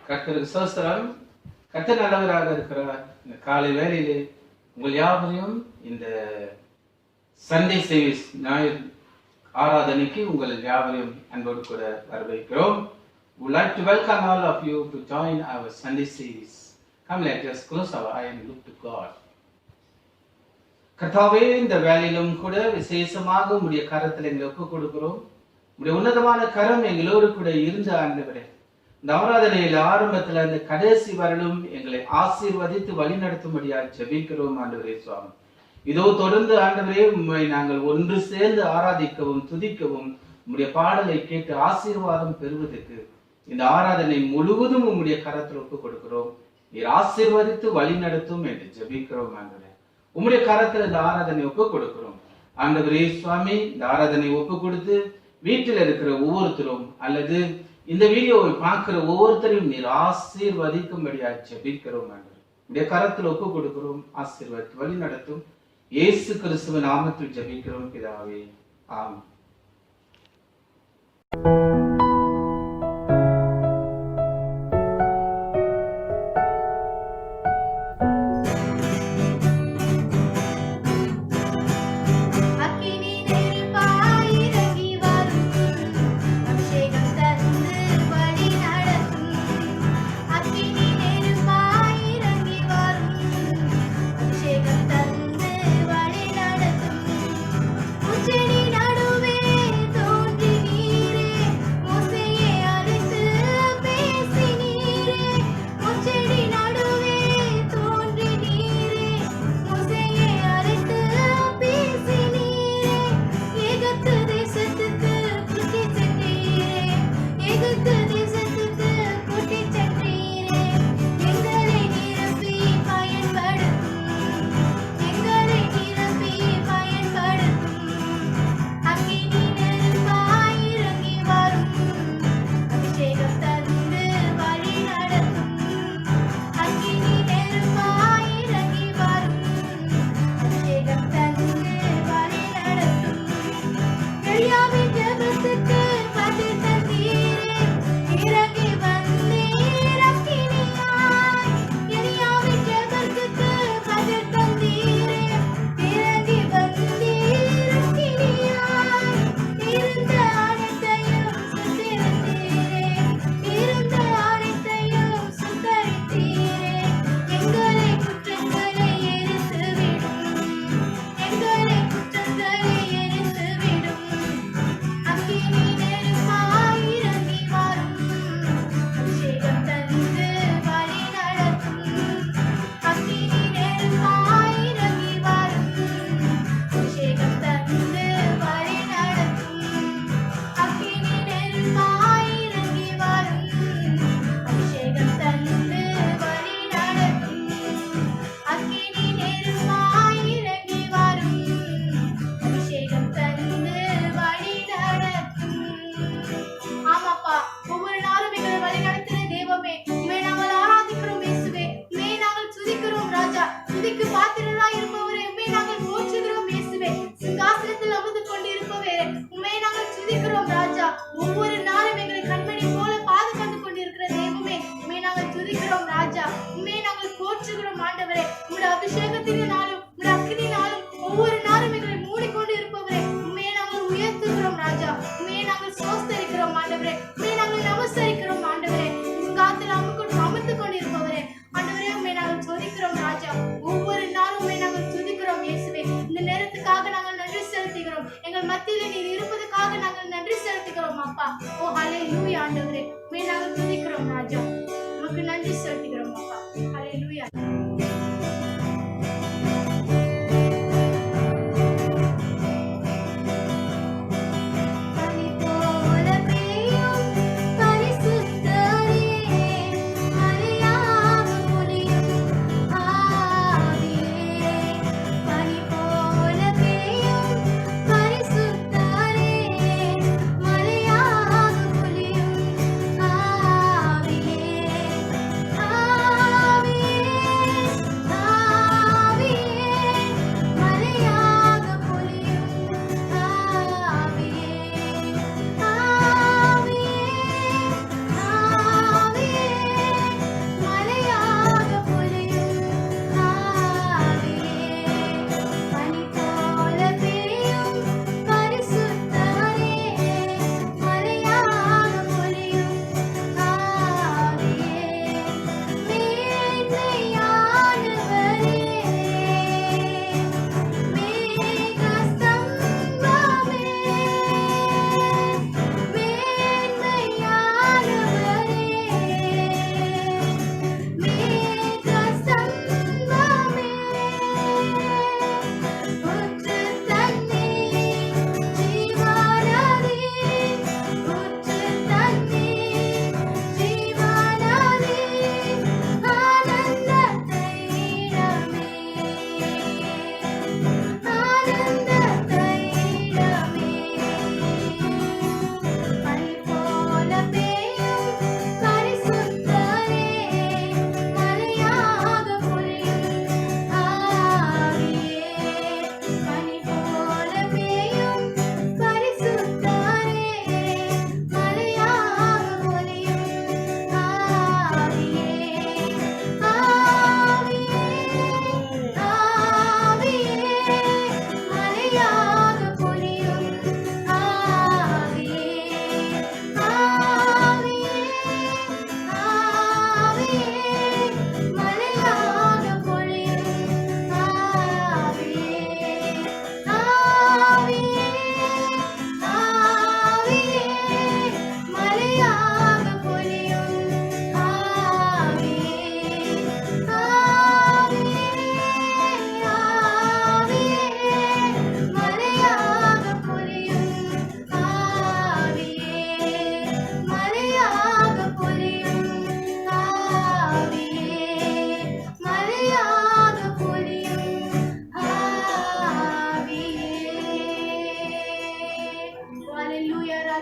கர்த்தருக்கு ஸ்தோத்திரம். கர்த்தர் நல்லவராக இருக்கிறார். இந்த காலை வேளையிலே உங்கள் யாவரையும் இந்த சண்டே சர்வீஸ் ஞாயிறு ஆராதனைக்கு உங்கள் யாவரையும் அன்போடு கூட வரவேற்கிறோம். We would like to welcome all of you to join our Sunday series. Come, let us close our eye and look to God. கர்த்தாவே, இந்த வேளையிலும் கூட விசேஷமாக உம்முடைய கரத்தில் எங்களை ஒப்புக் கொடுக்கிறோம். உம்முடைய உன்னதமான கரம் எங்களோடு கூட இருந்த ஆண்டவரே, இந்த ஆராதனையில் ஆரம்பத்தில் இந்த கடைசி வரலும் எங்களை ஆசீர்வதித்து வழி நடத்தும்படியாக ஜெபிக்கிறோம் ஆண்டவரே சுவாமி. இதோ தொடர்ந்து ஆண்டவரே உம்மை நாங்கள் ஒன்று சேர்ந்து ஆராதிக்கவும் துதிக்கவும் உம்முடைய பாடலை கேட்டு ஆசீர்வாதம் பெறுவதற்கு இந்த ஆராதனை முழுவதும் உம்முடைய கரத்தில் ஒப்புக் கொடுக்கிறோம். நீர் ஆசீர்வதித்து வழி நடத்தும் என்று ஜெபிக்கிறோம் ஆண்டவரே. உம்முடைய கரத்தில் இந்த ஆராதனை ஒப்புக் கொடுக்கிறோம் ஆண்டவரே சுவாமி. இந்த ஆராதனை ஒப்புக் கொடுத்து வீட்டில் இருக்கிற ஒவ்வொருத்தரும் அல்லது இந்த வீடியோவை பார்க்கிற ஒவ்வொருத்தரையும் நீர் ஆசீர்வதிக்கும்படியாக ஜெபிக்கிறோம் ஆண்டவரே. உடைய கரத்தில் ஒப்புக் கொடுக்கிறோம். ஆசீர்வதித்து வழி நடத்தும் இயேசு கிறிஸ்துவின் நாமத்தில் ஜெபிக்கிறோம் பிதாவே, ஆமென்.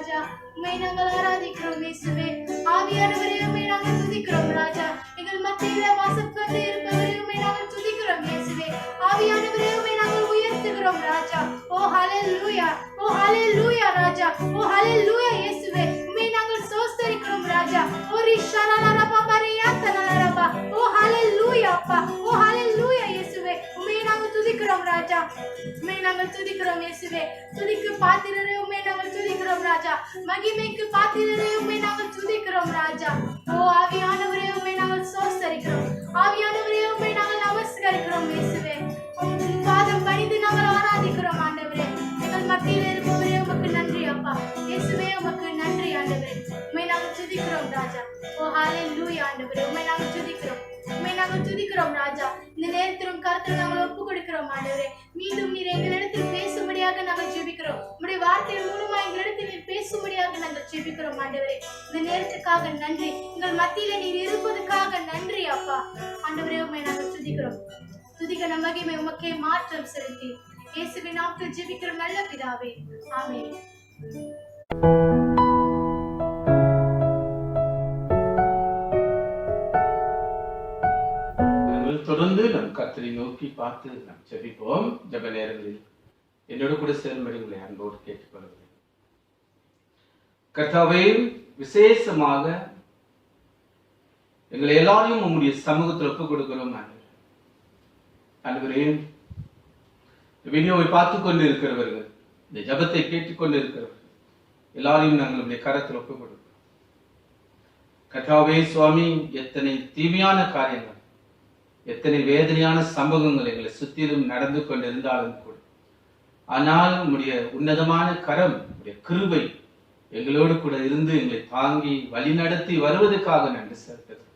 ராஜா. உம்மை நாங்கள் ஆராதிக்கிறோம் இயேசுவே. ஆவியானவரே உம்மை நாங்கள் துதிக்கிறோம் ராஜா. எங்கள் மத்தியிலே வாசம் வந்து இருப்பவரே உம்மை நாங்கள் துதிக்கிறோம் இயேசுவே. ஆவியானவரே உம்மை நாங்கள் உயர்த்துகிறோம் ராஜா. ஓ ஹalleluya, ஓ ஹalleluya ராஜா, ஓ ஹalleluya இயேசுவே. உம்மை நாங்கள் ஸ்தோத்திரிக்கிறோம் ராஜா. ஓ ரிஷாலாலரபா பரியாத்தலாலரபா. ஓ ஹalleluya அப்பா, ஓ ஹalleluya இயேசுவே. உம்மை நாங்கள் துதிக்கிறோம் ராஜா. உம்மை நாங்கள் துதிக்கிறோம் இயேசுவே. துதிக்கு பாத்திரரே உம்மை நாங்கள் துதிக்கிறோம் ராஜா. மகிமைக்கு பாத்திரரே உம்மை நாங்கள் துதிக்கிறோம் ராஜா. ஓ ஆவியானவரே உம்மை நாங்கள் ஸ்தோத்திரிக்கிறோம். ஆவியானவரே உம்மை நாங்கள் நமஸ்கரிக்கிறோம் இயேசுவே. உம் பாதம் பணிந்து நாங்கள் ஆராதிக்கிறோம் ஆண்டவரே. எங்கள் மத்தியில் இருப்பவரே உமக்கு நன்றி அப்பா. இயேசுவே உமக்கு நன்றி ஆண்டவரே. உம்மை நாங்கள் துதிக்கிறோம் ராஜா. ஓ ஹalleluya ஆண்டவரே. உம்மை நாங்கள் துதிக்கிறோம். உம்மை நாங்கள் துதிக்கிறோம் ராஜா. இந்த நேரத்திலும் கருத்தில் நாங்கள் ஒப்பு கொடுக்கிறோம் ஆண்டவரே. மீண்டும் நீர் எங்களிடத்தில் பேசும்படியாக நாங்கள் ஜெபிக்கிறோம். உம்முடைய வார்த்தையின் மூலமா எங்களிடத்தில் நீர் பேசும்படியாக நாங்கள் ஜெபிக்கிறோம் ஆண்டவரே. இந்த நேரத்துக்காக நன்றி. எங்கள் மத்தியில நீர் இருப்பதற்காக நன்றி அப்பா. ஆண்டவரே உம்மை நாங்கள் துதிக்கிறோம். துதிக்க மகிமை உமக்கே மாற்றம் செலுத்தி இயேசுவின் நாமத்தில் ஜெபிக்கிறோம் நல்ல பிதாவே. ஆமென். தொடர்ந்து நம் கர்த்தரை நோக்கி பார்த்து நாம் ஜெபிப்போம். ஜெப நேரங்களில் என்னோடு கூட சேரும்படி உங்களை அன்போடு கேட்டுக்கொள்கிறேன். கர்த்தாவே, விசேஷமாக எங்களை எல்லாரையும் உம்முடைய சமூகத்தில் ஒப்புக் கொடுக்கிறோம் ஆண்டவரே. வீடியோவை பார்த்து கொண்டு இருக்கிறவர்கள், இந்த ஜெபத்தை கேட்டுக்கொண்டு இருக்கிறவர்கள் எல்லாரையும் நாங்கள் உடைய கரத்தில் ஒப்புக் கொடுக்கிறோம். கர்த்தாவே சுவாமி, எத்தனை தீமையான காரியங்கள், எத்தனை வேதனையான சம்பவங்கள் எங்களை சுற்றிலும் நடந்து கொண்டிருந்தாலும் கூட, ஆனால் உம்முடைய உன்னதமான கரம், உம்முடைய கிருபை எங்களோடு கூட இருந்து எங்களை தாங்கி வழிநடத்தி வருவதற்காக நன்றி செலுத்துகிறோம்.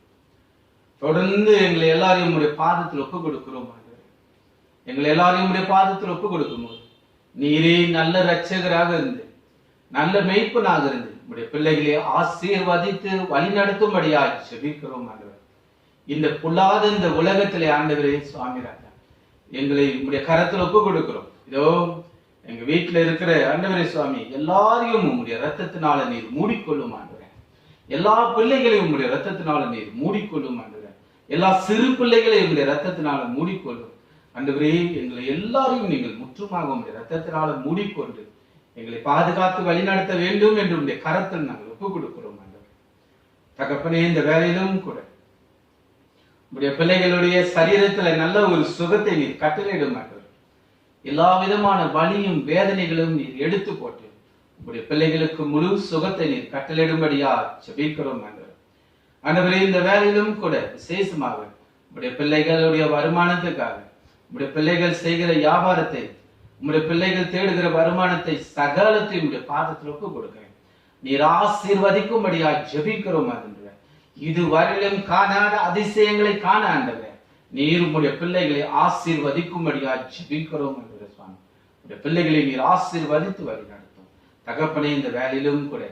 தொடர்ந்து எங்களை எல்லாரையும் உம்முடைய பாதத்தில் ஒப்புக் கொடுக்கிறோம் ஆண்டவரே. எங்களை எல்லாரையும் உம்முடைய பாதத்தில் ஒப்புக் கொடுக்கும் போது நீரே நல்ல இரட்சகராக இருந்து, நல்ல மேய்ப்பனாக இருந்து உம்முடைய பிள்ளைகளை ஆசீர்வதித்து வழிநடத்தும்படியாக ஜெபிக்கிறோம் ஆண்டவரே. இந்த பொல்லாத இந்த உலகத்திலே ஆண்டவரே சுவாமி ராஜா, எங்களை உம்முடைய கரத்தில் ஒப்புக் கொடுக்கிறோம். இதோ எங்க வீட்டுல இருக்கிற ஆண்டவரே சுவாமி, எல்லாரையும் உம்முடைய ரத்தத்தினால நீர் மூடிக்கொள்ளும் ஆண்டவரே. எல்லா பிள்ளைகளையும் உம்முடைய ரத்தத்தினால நீர் மூடிக்கொள்ளும் ஆண்டவரே. எல்லா சிறு பிள்ளைகளையும் உம்முடைய ரத்தத்தினால மூடிக்கொள்ளும் ஆண்டவரே. எங்களை எல்லாரையும் நீங்கள் முற்றுமாக உம்முடைய ரத்தத்தினால மூடிக்கொண்டு எங்களை பாதுகாத்து வழிநடத்த வேண்டும் என்று உம்முடைய கரத்தில் நாங்கள் ஒப்புக் கொடுக்கிறோம் ஆண்டவரே. தகப்பனே, இந்த வேலையிலும் கூட உடைய பிள்ளைகளுடைய சரீரத்துல நல்ல ஒரு சுகத்தை நீர் கட்டளையிடும் ஆண்டவர். எல்லா விதமான வலியும் வேதனைகளும் நீர் எடுத்து போட்டு உடைய பிள்ளைகளுக்கு முழு சுகத்தை நீர் கட்டளையிடும்படியா ஜெபிக்கிறோம் ஆண்டவர். ஆண்டவரே, இந்த வேலையிலும் கூட விசேஷமாக உடைய பிள்ளைகளுடைய வருமானத்துக்காக, உடைய பிள்ளைகள் செய்கிற வியாபாரத்தை, உடைய பிள்ளைகள் தேடுகிற வருமானத்தை சகலத்தையும் உடைய பாதத்தில் ஒப்புக் கொடுக்கிறேன். நீர் ஆசீர்வதிக்கும்படியா ஜெபிக்கிறோம் ஆண்டவர். இதுவரையிலும் காணாத அதிசயங்களை காண ஆண்டவரே, நீர் உம்முடைய பிள்ளைகளை ஆசீர்வதிக்கும்படியா ஜெபிக்கிறோம் ஆண்டவரே சுவாமி. உடைய பிள்ளைகளை நீர் ஆசீர்வதித்து வழி நடத்தும் தகப்பனே. இந்த வேலையிலும் கூட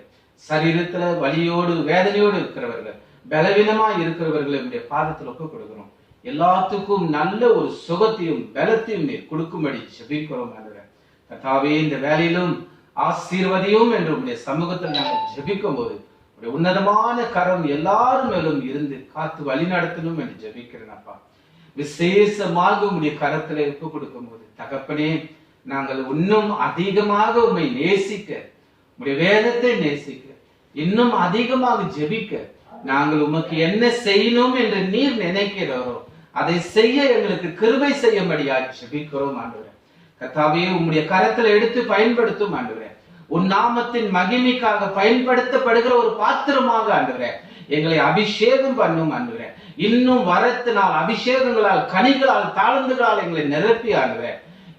சரீரத்துல வலியோடு வேதனையோடு இருக்கிறவர்கள், பலவீனமா இருக்கிறவர்களை உடைய பாதத்தில் ஒப்புக் கொடுக்கிறோம். எல்லாத்துக்கும் நல்ல ஒரு சுகத்தையும் பலத்தையும் நீர் கொடுக்கும்படி ஜெபிக்கிறோம் ஆண்டவரே. கர்த்தாவே, இந்த வேலையிலும் ஆசீர்வதியும் என்று உடைய சமூகத்தில் நாங்கள் ஜெபிக்கும் போது உன்னதமான கரம் எல்லாரும் மேலும் இருந்து காத்து வழி நடத்தணும் என்று ஜெபிக்கிறேன் அப்பா. விசேஷமாக உம்முடைய கரத்துல ஒப்பு கொடுக்கும் போது தகப்பனே, நாங்கள் இன்னும் அதிகமாக உம்மை நேசிக்க, உம்முடைய வேதத்தை நேசிக்க, இன்னும் அதிகமாக ஜெபிக்க, நாங்கள் உமக்கு என்ன செய்யணும் என்று நீர் நினைக்கிறோரோ அதை செய்ய எங்களுக்கு கிருபை செய்யும்படியா ஜெபிக்கிறோம் ஆண்டவரே. கர்த்தாவே, உம்முடைய கரத்துல எடுத்து பயன்படுத்தும் ஆண்டவரே. உன் நாமத்தின் மகிமைக்காக பயன்படுத்தப்படுகிற ஒரு பாத்திரமாக ஆண்டவரே எங்களை அபிஷேகம் பண்ணும் ஆண்டவரே. இன்னும் வரத்தினால், அபிஷேகங்களால், கனிகளால், தாழ்ந்துகளால் எங்களை நிரப்பி ஆண்டவரே,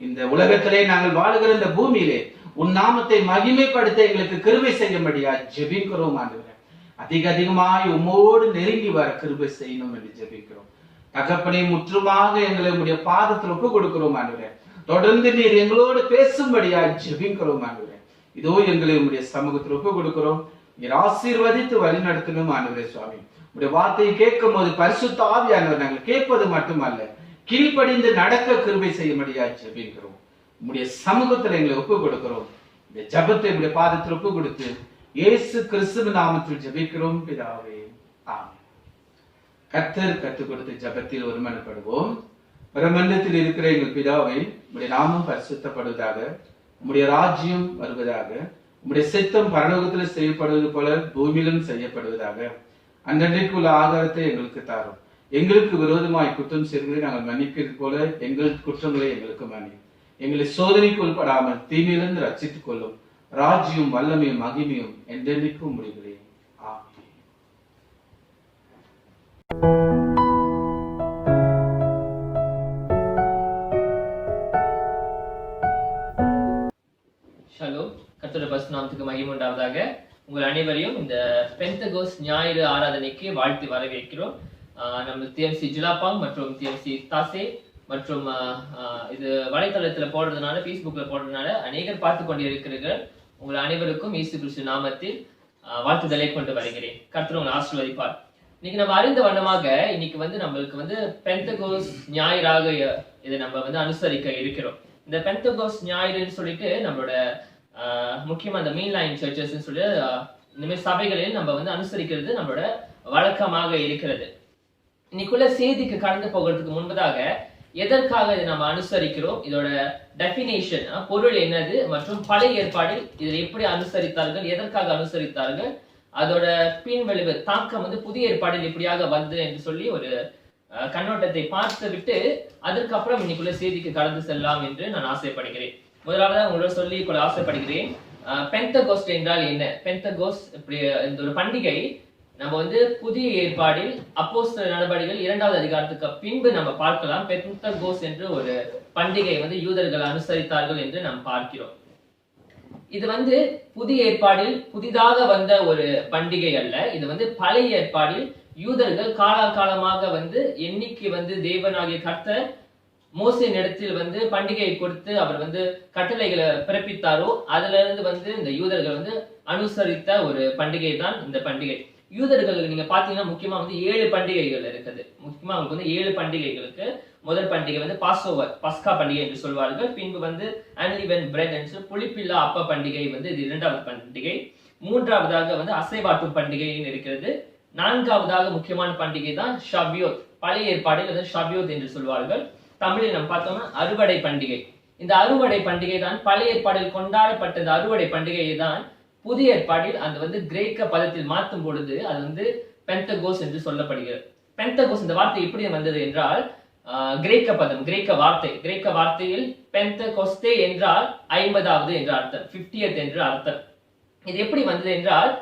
இந்த உலகத்திலே நாங்கள் வாழுகிற இந்த பூமியிலே உன் நாமத்தை மகிமைப்படுத்த எங்களுக்கு கிருபை செய்யும்படியா ஜெபிக்கிறோம் ஆண்டவரே. அதிகமாய் உம்மோடு நெருங்கி வர கிருபை செய்யணும் என்று ஜெபிக்கிறோம் தகப்பனே. முற்றுமாக எங்களை உம்முடைய பாதத்தில் ஒப்புக் கொடுக்கிறோம் ஆண்டவரே. தொடர்ந்து நீர் எங்களோடு பேசும்படியா ஜெபிக்கிறோம் ஆண்டவரே. இதோ எங்களை உம்முடைய சமூகத்தில் ஒப்புக் கொடுக்கிறோம். நீர் ஆசீர்வதித்து வழி நடத்தணும் ஆண்டவரே சுவாமி. உடைய வார்த்தையை கேட்கும் போது பரிசுத்த ஆவியானவர் நாங்கள் கேட்பது மட்டுமல்ல, கீழ்ப்படிந்து நடக்க கிருபை செய்யும்படியா ஜெபிக்கிறோம். உம்முடைய சமூகத்தில் எங்களை ஒப்புக் கொடுக்கிறோம். இந்த ஜபத்தை உடைய பாதத்தில் ஒப்புக் கொடுத்து இயேசு கிறிஸ்துவின் நாமத்தில் ஜெபிக்கிறோம் பிதாவே, ஆமென். கர்த்தர் கற்றுக் கொடுத்த ஜெபத்தில் ஒருமனப்படுவோம். பரமண்டலத்தில் இருக்கிற எங்கள் பிதாவே, உம்முடைய நாமம் பரிசுத்தப்படுவதாக, உம்முடைய ராஜ்யம் வருவதாக, உம்முடைய சித்தம் பரலோகத்தில் செய்யப்படுவது போல பூமியிலும் செய்யப்படுவதாக. அன்றன்றைக்குள்ள ஆகாரத்தை எங்களுக்கு தாரும். எங்களுக்கு விரோதமாய் குற்றம் செய்வதை நாங்கள் மன்னிக்கிறது போல எங்கள் குற்றங்களை எங்களுக்கு மன்னியும். எங்களை சோதனைக்கு உட்படாமல் தீமையிலிருந்து ரட்சித்துக் கொள்ளும். ராஜ்யம் வல்லமையும் மகிமையும் என்றென்றைக்கும் முடிகிறேன். ஆமென். ஷலோம். கர்த்தருடைய பரிசுத்த நாமத்துக்கு மகிமை உண்டாவதாக. உங்கள் அனைவரையும் இந்த பெந்தகோஸ் ஞாயிறு ஆராதனைக்கு வாழ்த்து வரவேற்கிறோம். நம்ம TMC ஜிலாப்பாங் மற்றும் TMC தாசே மற்றும் இது வலைத்தளத்தில் போடுறதுனால, ஃபேஸ்புக்ல போடுறதுனால அநேகர் பார்த்து கொண்டு இருக்கிறீர்கள். உங்கள் அனைவருக்கும் இயேசு கிறிஸ்து நாமத்தில் வாழ்த்துதலை கொண்டு வருகிறேன். கர்த்தர் உங்களை ஆசீர்வதிப்பார். இன்னைக்கு நம்ம அறிந்த வண்ணமாக இன்னைக்கு நம்மளுக்கு பெந்தகோஸ் ஞாயிறாக இதை நம்ம அனுசரிக்க இருக்கிறோம். இந்த பெந்தகோஸ் ஞாயிறுன்னு சொல்லிட்டு நம்மளோட முக்கியமா இந்த மெயின் லைன் சர்ச்சஸ் சொல்லி இந்த மாதிரி சபைகளில் நம்ம அனுசரிக்கிறது நம்மளோட வழக்கமாக இருக்கிறது. இன்னைக்குள்ள செய்திக்கு கடந்து போகிறதுக்கு முன்பதாக எதற்காக இதை நம்ம அனுசரிக்கிறோம், இதோட டெபினேஷன் பொருள் என்னது, மற்றும் பழைய ஏற்பாடில் இதில் எப்படி அனுசரித்தார்கள், எதற்காக அனுசரித்தார்கள், அதோட பின்விளைவு தாக்கம் புதிய ஏற்பாடில் எப்படியாக வந்தது என்று சொல்லி ஒரு கண்ணோட்டத்தை பார்த்து விட்டு அதற்கப்புறம் இன்னைக்குள்ள செய்திக்கு கடந்து செல்லலாம் என்று நான் ஆசைப்படுகிறேன். முதலாவது உங்களோட சொல்லி கொள்ள ஆசைப்படுகிறேன். பெந்தகோஸ்ட் என்றால் என்ன? பெந்தகோஸ்ட் இப்படி இந்த ஒரு பண்டிகை நம்ம புதிய ஏற்பாடில் அப்போஸ்தலர் நடபடிகள் 2வது அதிகாரத்துக்கு பின்பு நம்ம பார்க்கலாம். பெந்தகோஸ்ட் என்று ஒரு பண்டிகை யூதர்கள் அனுசரித்தார்கள் என்று நாம் பார்க்கிறோம். இது புதிய ஏற்பாடில் புதிதாக வந்த ஒரு பண்டிகை அல்ல. இது பழைய ஏற்பாடில் யூதர்கள் காலகாலமாக என்னைக்கு தேவனாகிய கர்த்தர் மோசேயின் இடத்தில் பண்டிகையை கொடுத்து அவர் கட்டளைகளை பிறப்பித்தாரோ அதுல இருந்து இந்த யூதர்கள் அனுசரித்த ஒரு பண்டிகை தான் இந்த பண்டிகை. யூதர்கள் நீங்க பாத்தீங்கன்னா முக்கியமா 7 பண்டிகைகள் இருக்குது. முக்கியமா அவங்களுக்கு 7 பண்டிகைகளுக்கு முதல் பண்டிகை பாஸ்ஓவர், பஸ்கா பண்டிகை என்று சொல்வார்கள். பின்பு அன்லீவன் பிரெட் என்று புளிப்பில்லா அப்ப பண்டிகை இது 2வது பண்டிகை. மூன்றாவதாக அசைவாட்டும் பண்டிகைன்னு இருக்கிறது. 4வதாக முக்கியமான பண்டிகை தான் ஷவ்யோத். பழைய ஏற்பாடில் ஷவ்யோத் என்று சொல்வார்கள். தமிழில் நம்ம பார்த்தோம்னா அறுவடை பண்டிகை. இந்த அறுவடை பண்டிகை தான் பழைய ஏற்பாடில் கொண்டாடப்பட்ட இந்த அறுவடை பண்டிகையை தான் புதிய ஏற்பாடில் அந்த கிரேக்க பதத்தில் மாற்றும் பொழுது அது பெந்தகோஸ் என்று சொல்லப்படுகிறது. பெந்தகோஸ் இந்த வார்த்தை எப்படி வந்தது என்றால் கிரேக்க பதம், கிரேக்க வார்த்தையில் பெந்தகோஸ்தே என்றால் 50வது என்ற அர்த்தம், 50th என்று அர்த்தம். இது எப்படி வந்தது என்றால்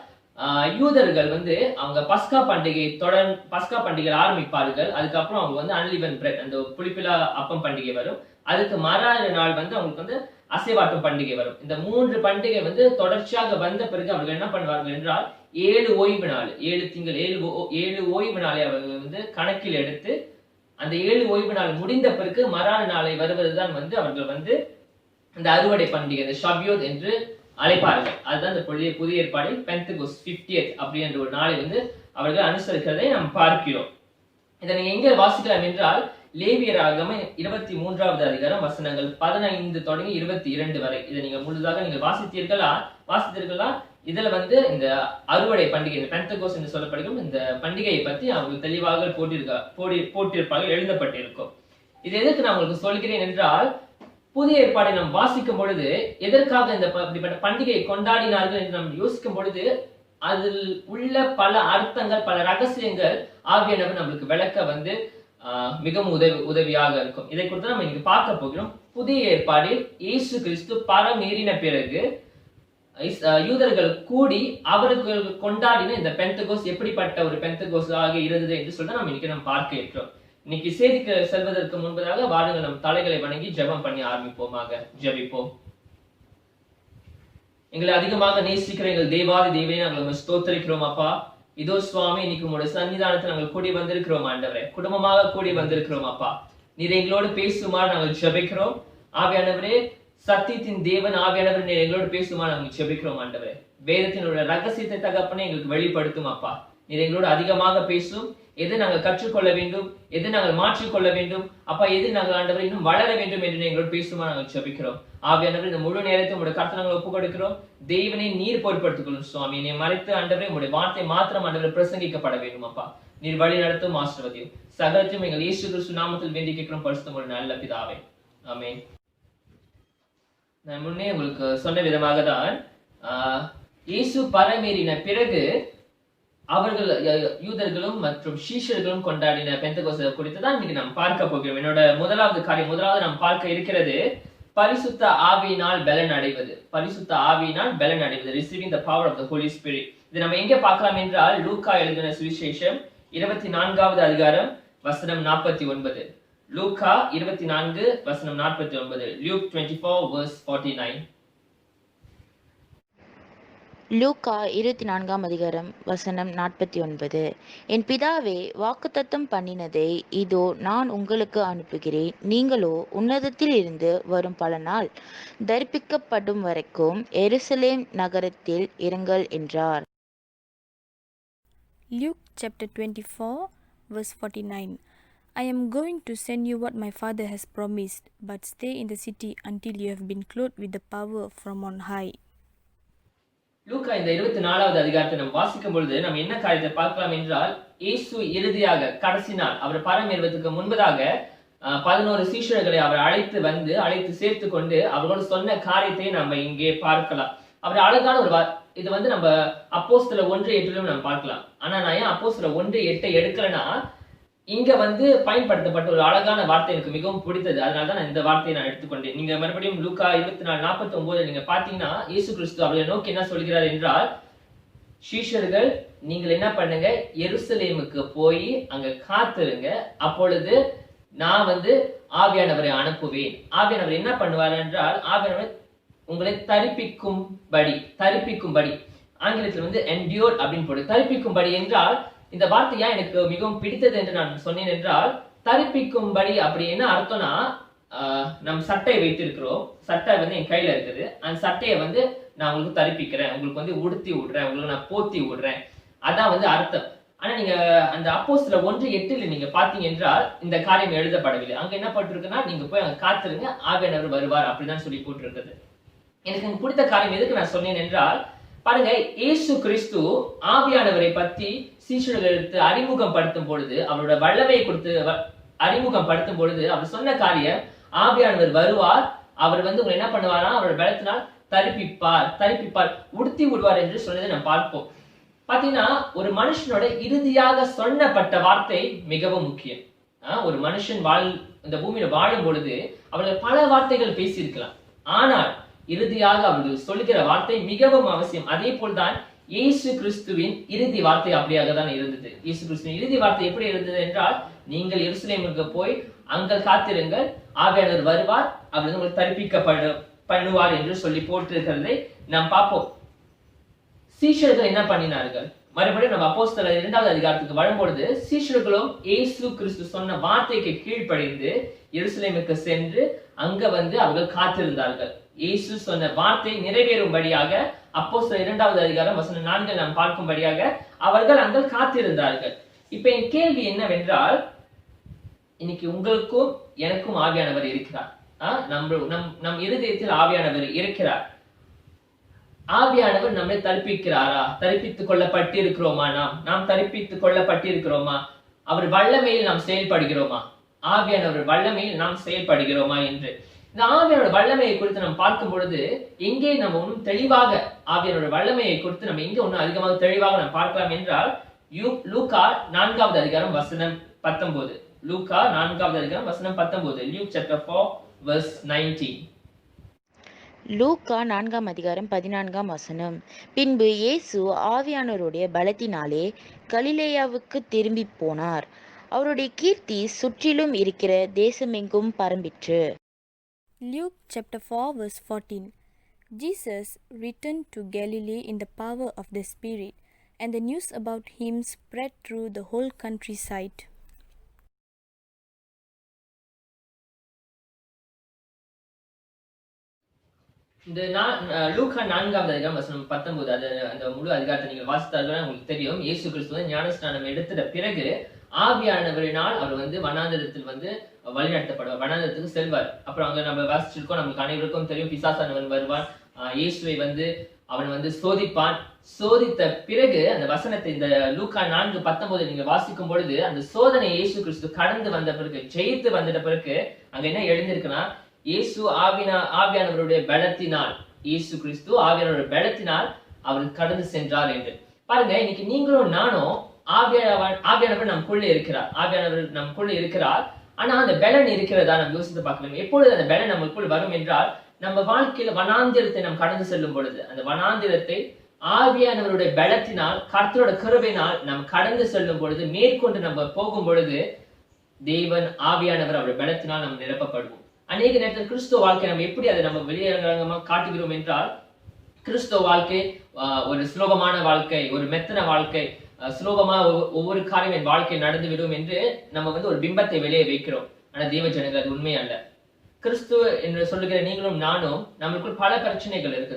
யூதர்கள் அவங்க பஸ்கா பண்டிகை ஆரம்பிப்பார்கள். அதுக்கப்புறம் அவங்க அன்லீவன் பிரெட் அந்த புளிப்பிலா அப்பம் பண்டிகை வரும். அதுக்கு மறாத நாள் அவங்களுக்கு அசைவாட்டும் பண்டிகை வரும். இந்த 3 பண்டிகை தொடர்ச்சியாக வந்த பிறகு அவர்கள் என்ன பண்ணுவார்கள் என்றால் 7 ஓய்வு நாள், 7 திங்கள் 7 ஓய்வு நாளை அவர்கள் கணக்கில் எடுத்து அந்த 7 ஓய்வு நாள் முடிந்த பிறகு மறாத நாளை வருவதுதான் அவர்கள் இந்த அறுவடை பண்டிகை, இந்த ஷவ்யோத் என்று அழைப்பார்கள். அதுதான் இந்த புதிய ஏற்பாடில் பெந்தகோஸ்ட் 50th அப்படின்ற ஒரு நாளை அவர்கள் அனுசரிக்கிறதை நாம் பார்க்கிறோம். இதை நீங்க எங்க வாசிக்கலாம் என்றால் லேவியராகமம் 23வது அதிகாரம் வசனங்கள் 15 தொடங்கி 22 வரை. இதை நீங்க முழுதாக நீங்க வாசித்தீர்களா? இதுல இந்த அறுவடை பண்டிகை, இந்த பெந்தகோஸ்ட் என்று சொல்லப்படுகிற இந்த பண்டிகையை பத்தி அவங்க தெளிவாக போட்டிருப்பார்கள், எழுதப்பட்டிருக்கும். இது எதற்கு நான் உங்களுக்கு சொல்கிறேன் என்றால் புதிய ஏற்பாடை நாம் வாசிக்கும் பொழுது எதற்காக இந்த இப்படிப்பட்ட பண்டிகையை கொண்டாடினார்கள் என்று நாம் யோசிக்கும் பொழுது அதில் உள்ள பல அர்த்தங்கள், பல ரகசியங்கள் ஆவியானவர் நம்மளுக்கு விளக்க மிகவும் உதவியாக இருக்கும். இதை குறித்து நம்ம இன்னைக்கு பார்க்க போகிறோம். புதிய ஏற்பாடில் இயேசு கிறிஸ்து பரம் ஏறின பிறகு யூதர்கள் கூடி அவர்கள் கொண்டாடின இந்த பெந்தகோஸ்ட் எப்படிப்பட்ட ஒரு பெந்தகோஸ்ட் ஆக இருந்தது என்று சொல்ல நம்ம பார்க்க இருக்கிறோம். இன்னைக்கு செய்திக்கு செல்வதற்கு முன்பதாக வாருங்கள் நம் தலைகளை வணங்கி ஜெபம் பண்ணி ஆரம்பிப்போமாக. ஜெபிப்போம். எங்களை அதிகமாக நேசிக்கிற எங்கள் தேவாதி தேவனை நாங்கள் ஸ்தோத்திரிக்கிறோம் அப்பா. இதோ சுவாமி, இன்னைக்கு உங்களுடைய சன்னிதானத்தில் நாங்கள் கூடி வந்திருக்கிறோம் ஆண்டவரே, குடும்பமாக கூடி வந்திருக்கிறோம் அப்பா. நீர் எங்களோடு பேசுமாறு நாங்கள் ஜெபிக்கிறோம். ஆவியானவரே, சத்தியத்தின் தேவன் ஆவியானவர் நீர் எங்களோடு பேசுமாறு நாங்கள் ஜெபிக்கிறோம் ஆண்டவரே. வேதத்தினுடைய ரகசியத்தை தகப்பனே எங்களுக்கு வெளிப்படுத்தும் அப்பா. நீர் எங்களோடு அதிகமாக பேசும். எது நாங்கள் கற்றுக்கொள்ள வேண்டும், எது நாங்கள் மாற்றிக்கொள்ள வேண்டும் அப்பா, எது நாங்கள் ஆண்டவர் இன்னும் வளர வேண்டும் என்று எங்களோடு பேசுமா நாங்கள் ஜெபிக்கிறோம். ஆவியானவர் இந்த முழு நேரத்தை உங்களுடைய கர்த்தனாங்கள் ஒப்புக் கொடுக்கிறோம். தேவனை நீர் பொறுப்படுத்திக் கொள்ளும் சுவாமி. என்னை மறைத்து ஆண்டவரே உங்களுடைய வார்த்தை மாத்திரம் ஆண்டவரை பிரசங்கிக்கப்பட வேண்டும் அப்பா. நீர் வழி நடத்தும் ஆசீர்வதியும். சகலத்தையும் எங்கள் இயேசு கிறிஸ்து நாமத்தில் வேண்டி கேட்கிறோம் பரிசுத்தம் ஒரு நல்ல பிதாவே. ஆமென். நான் முன்னே உங்களுக்கு சொன்ன விதமாக தான் இயேசு பரமேறின பிறகு அவர்கள் யூதர்களும் மற்றும் சீஷர்களும் கொண்டாடின பெந்தகோஸ்து குறித்து தான் இன்னைக்கு நாம் பார்க்க போகிறோம். என்னோட முதலாவது நாம் பார்க்க இருக்கிறது பரிசுத்த ஆவியினால் பலன் அடைவது. பரிசுத்த ஆவியினால் பலன் அடைவது, receiving the power of the holy spirit. இது நம்ம எங்க பார்க்கலாம் என்றால் லூக்கா எழுதின சுவிசேஷம் 24வது அதிகாரம் வசனம் 49. லூக்கா 24 வசனம் 49. Luke 24 verse 49. லூக்கா 24ஆம் அதிகாரம் வசனம் 49. என் பிதாவே வாக்குத்தத்தம் பண்ணினதை இதோ நான் உங்களுக்கு அனுப்புகிறேன். நீங்களோ உன்னதத்தில் இருந்து வரும் பல நாள் தரிப்பிக்கப்படும் வரைக்கும் எருசலேம் நகரத்தில் இருங்கள் என்றார். Luke chapter 24 verse 49. I am going to send you what my Father has promised, but stay in the city until you have been clothed with the power from on high. லூக்கா இந்த 24வது அதிகாரத்தை நம்ம வாசிக்கும் பொழுது நம்ம என்ன காரியத்தை பார்க்கலாம் என்றால், இயேசு இறுதியாக கடைசி நாள் அவர் பரமேறுவதற்கு முன்பதாக 11 சீஷர்களை அவர் அழைத்து சேர்த்து கொண்டு அவரோடு சொன்ன காரியத்தை நம்ம இங்கே பார்க்கலாம். அவர் அழகான ஒரு இது நம்ம அப்போஸ்தலர் 1:8 நம்ம பார்க்கலாம். ஆனா நான் ஏன் அப்போஸ்தலர் 1:8 எடுக்கலன்னா, இங்க பயன்படுத்தப்பட்ட ஒரு அழகான வார்த்தை எனக்கு மிகவும் பிடித்தது. அதனாலதான் நான் இந்த வார்த்தையை நான் எடுத்துக்கொண்டேன். நீங்க மறுபடியும் லூக்கா 24:49 நீங்க பாத்தீங்கன்னா, இயேசு கிறிஸ்து அவர்களை நோக்கி என்ன சொல்கிறார் என்றால், சீஷர்கள் நீங்கள் என்ன பண்ணுங்க, எருசலேமுக்கு போய் அங்க காத்திருங்க, அப்பொழுது நான் ஆவியானவரை அனுப்புவேன். ஆவியானவர் என்ன பண்ணுவார் என்றால், ஆவியானவர் உங்களை தரிப்பிக்கும்படி ஆங்கிலத்தில் endure அப்படின்னு போடு. தரிப்பிக்கும்படி என்றால் இந்த வார்த்தையா எனக்கு மிகவும் பிடித்தது என்று நான் சொன்னேன் என்றால், தரிப்பிக்கும்படி அப்படி என்ன அர்த்தம்னா, நம் சட்டையை வைத்திருக்கிறோம், சட்டை என் கையில இருக்குது, அந்த சட்டையை நான் உங்களுக்கு தரிப்பிக்கிறேன், உங்களுக்கு உடுத்தி விடுறேன், உங்களுக்கு நான் போத்தி விடுறேன், அதான் அர்த்தம். ஆனா நீங்க அந்த அப்போஸ்தலர் 1:8 நீங்க பாத்தீங்க என்றால் இந்த காரியம் எழுதப்படவில்லை. அங்க என்ன போட்டிருக்குன்னா, நீங்க போய் அங்க காத்திருங்க, ஆவியானவர் வருவார் அப்படிதான் சொல்லி போட்டிருக்குது. எனக்கு பிடித்த காரியம் எதுக்கு நான் சொன்னேன் என்றால், பாருங்க, இயேசு கிறிஸ்து ஆவியானவரை பற்றி சீஷர்களுக்கு அறிமுகம் படுத்தும் பொழுது, அவரோட வல்லமையை கொடுத்து அறிமுகம் படுத்தும் பொழுது அவர் சொன்ன காரியம், ஆவியானவர் வருவார், அவர் உங்களை என்ன பண்ணுவாரா, அவரோட பலத்தினால் தரிப்பிப்பார், உடுத்தி விடுவார் என்று சொன்னதை நாம் பார்ப்போம். பாத்தீங்கன்னா, ஒரு மனுஷனோட இறுதியாக சொன்னப்பட்ட வார்த்தை மிகவும் முக்கியம். ஒரு மனுஷன் இந்த பூமியில வாழும் பொழுது அவர்கள் பல வார்த்தைகள் பேசியிருக்கலாம், ஆனால் இறுதியாக அவர்கள் சொல்லுகிற வார்த்தை மிகவும் அவசியம். அதே போல்தான் இயேசு கிறிஸ்துவின் இறுதி வார்த்தை அப்படியாக தான் இருந்தது. இயேசு கிறிஸ்துவின் இறுதி வார்த்தை எப்படி இருந்தது என்றால், நீங்கள் எருசலேமுக்கு போய் அங்க காத்திருங்கள், ஆவியானவர் வருவார், அவர் உங்களுக்கு தரிப்பிக்கப்படுவார் என்று சொல்லி போட்டிருக்கிறதை நாம் பார்ப்போம். சீஷர்கள் என்ன பண்ணினார்கள்? மறுபடியும் நம்ம அப்போஸ்தலர் 2வது அதிகாரத்துக்கு வரும்பொழுது, சீஷர்களும் இயேசு கிறிஸ்து சொன்ன வார்த்தைக்கு கீழ்ப்படிந்து எருசலேமுக்கு சென்று அங்க அவர்கள் காத்திருந்தார்கள். இயேசு சொன்ன வார்த்தை நிறைவேறும்படியாக அப்போஸ்தலர் 2வது அதிகாரம் வசனம் 4 நாம் பார்க்கும்படியாக அவர்கள் அங்கே காத்திருந்தார்கள். இப்ப என் கேள்வி என்னவென்றால், இன்னைக்கு உங்களுக்கும் எனக்கும் ஆவியானவர் இருக்கிறார். நம் இருதயத்தில் ஆவியானவர் இருக்கிறார். ஆவியானவர் நம்மை தரிப்பிக்கிறாரா? தரிப்பித்துக் கொள்ளப்பட்டிருக்கிறோமா? நாம் தரிப்பித்துக் கொள்ளப்பட்டிருக்கிறோமா? அவர் வல்லமையில் நாம் செயல்படுகிறோமா? ஆவியானவர் வல்லமையில் நாம் செயல்படுகிறோமா என்று இந்த ஆவியானோட வல்லமையை குறித்து நாம் பார்க்கும் பொழுது, எங்கே நம்ம இன்னும் தெளிவாக ஆவியானோட வல்லமையை குறித்து நம்ம எங்க இன்னும் அதிகமாக தெளிவாக நாம் பார்க்கலாம் என்றால், லூக்கா 4வது அதிகாரம் வசனம் 19. லூக்கா 4வது அதிகாரம் வசனம் 19. Luke chapter 4 verse 19. லூக்கா 4ஆம் அதிகாரம் 14ஆம் வசனம். பின்பு இயேசு ஆவியானவருடைய பலத்தினாலே கலிலேயாவுக்கு திரும்பி போனார். அவருடைய கீர்த்தி சுற்றிலும் இருக்கிற தேசமெங்கும் பரம்பிற்று. Luke chapter 4 verse 14. Jesus returned to Galilee in the power of the Spirit, and the news about him spread through the whole countryside. இந்த லூக்கா 4வது அதிகாரம் வசனம் 19 அந்த முழு அதிகாரத்தை நீங்கள் வாசித்தார்கள் உங்களுக்கு தெரியும். இயேசு கிறிஸ்து ஞானஸ்நானம் எடுத்த பிறகு ஆவியானவரினால் அவர் வந்து வனாந்தரத்தில் வந்து வழிநடத்தப்படுவார், வனாந்தரத்துக்கு செல்வார். அப்புறம் அங்க நம்ம வாசிச்சிருக்கோம், நமக்கு அனைவருக்கும் தெரியும், பிசாசானவன் வருவான், இயேசுவை வந்து அவன் வந்து சோதிப்பான். சோதித்த பிறகு அந்த வசனத்தை இந்த லூக்கா 4:19 நீங்க வாசிக்கும் பொழுது அந்த சோதனை இயேசு கிறிஸ்து கடந்து வந்த பிறகு, ஜெயித்து வந்துட்ட பிறகு அங்க என்ன எழுந்திருக்குன்னா, இயேசு ஆவியானவருடைய பலத்தினால், இயேசு கிறிஸ்து ஆவியானவருடைய பலத்தினால் அவர் கடந்து சென்றார் என்று. பாருங்க, இன்னைக்கு நீங்களும் நானும் ஆவியானவர் நமக்குள்ள இருக்கிறார், ஆவியானவர் நமக்குள்ள இருக்கிறார். ஆனா அந்த பலன் இருக்கிறதா நம்ம யோசித்து பார்க்கணும். எப்பொழுது அந்த பலன் நமக்குள் வரும் என்றால், நம்ம வாழ்க்கையில வனாந்திரத்தை நாம் கடந்து செல்லும் பொழுது, அந்த வனாந்திரத்தை ஆவியானவருடைய பலத்தினால், கர்த்தரோட கிருபையினால் நாம் கடந்து செல்லும் பொழுது, மேற்கொண்டு நம்ம போகும் பொழுது, தேவன் ஆவியானவர் அவருடைய பலத்தினால் நம்ம நிரப்பப்படுவோம். அநேக நேரத்தில் கிறிஸ்துவ வாழ்க்கை நம்ம எப்படி அதை நம்ம வெளியரங்கமா காட்டுகிறோம் என்றால், கிறிஸ்துவ வாழ்க்கை ஒரு சுலபமான வாழ்க்கை, ஒரு மெத்தன வாழ்க்கை, சுலபமா ஒவ்வொரு காரியம் என் வாழ்க்கை நடந்து விடும் என்று நம்ம வந்து ஒரு பிம்பத்தை வெளியே வைக்கிறோம். ஆனா தேவ ஜனங்கள் அது உண்மை அல்ல. கிறிஸ்துவ என்று சொல்லுகிற நீங்களும் நானும் நம்மளுக்குள் பல பிரச்சனைகள் இருக்கு,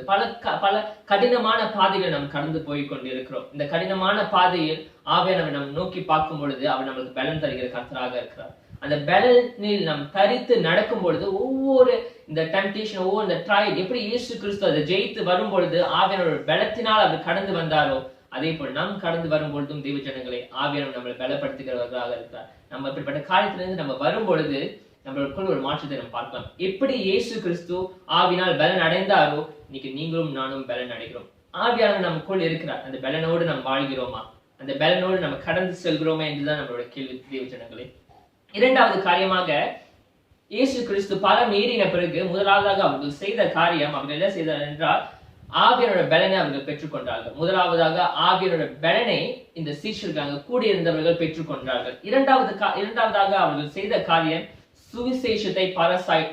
பல கடினமான பாதைகளை நாம் கடந்து போய் கொண்டிருக்கிறோம். இந்த கடினமான பாதையில் ஆவியானவர் நம்ம நோக்கி பார்க்கும் பொழுது அவர் நம்மளுக்கு பலன் தருகிற கர்த்தராக இருக்கிறார். அந்த பலனில் நாம் தரித்து நடக்கும் பொழுது, ஒவ்வொரு இந்த டெம்டேஷன், ஒவ்வொரு இந்த ட்ரையல், எப்படி இயேசு கிறிஸ்து அதை ஜெயித்து வரும் பொழுது ஆவியானவர் பலத்தினால் அவர் கடந்து வந்தாரோ, அதே போல் நாம் கடந்து வரும் பொழுதும் தேவ ஜனங்களை ஆவியானவர் நம்மளை பலப்படுத்துகிறவர்களாக இருக்கிறார். நம்ம இப்படிப்பட்ட காரியத்திலிருந்து நம்ம வரும் பொழுது நம்மளுக்குள் ஒரு மாற்றத்தை நம்ம பார்க்கலாம். எப்படி இயேசு கிறிஸ்து ஆவினால் பலன் அடைந்தாரோ, இன்னைக்கு நீங்களும் நானும் பலன் அடைகிறோம். ஆவியானவர் நமக்குள் இருக்கிறார். அந்த பலனோடு நாம் வாழ்கிறோமா, அந்த பலனோடு நம்ம கடந்து செல்கிறோமா என்றுதான் நம்மளோட கேள்வி தேவ ஜனங்களே. இரண்டாவது காரியமாக, இயேசு கிறிஸ்து பல மீறின பிறகு முதலாவதாக அவர்கள் செய்த காரியம், அவர்கள் என்ன செய்தார் என்றால், ஆவியானோட பலனை அவர்கள் பெற்றுக்கொண்டார்கள். முதலாவதாக ஆவியானோட பலனை இந்த சீஷர்கள் கூடியிருந்தவர்கள் பெற்றுக்கொண்டார்கள். இரண்டாவதாக அவர்கள் செய்த காரியம், சுவிசேஷத்தை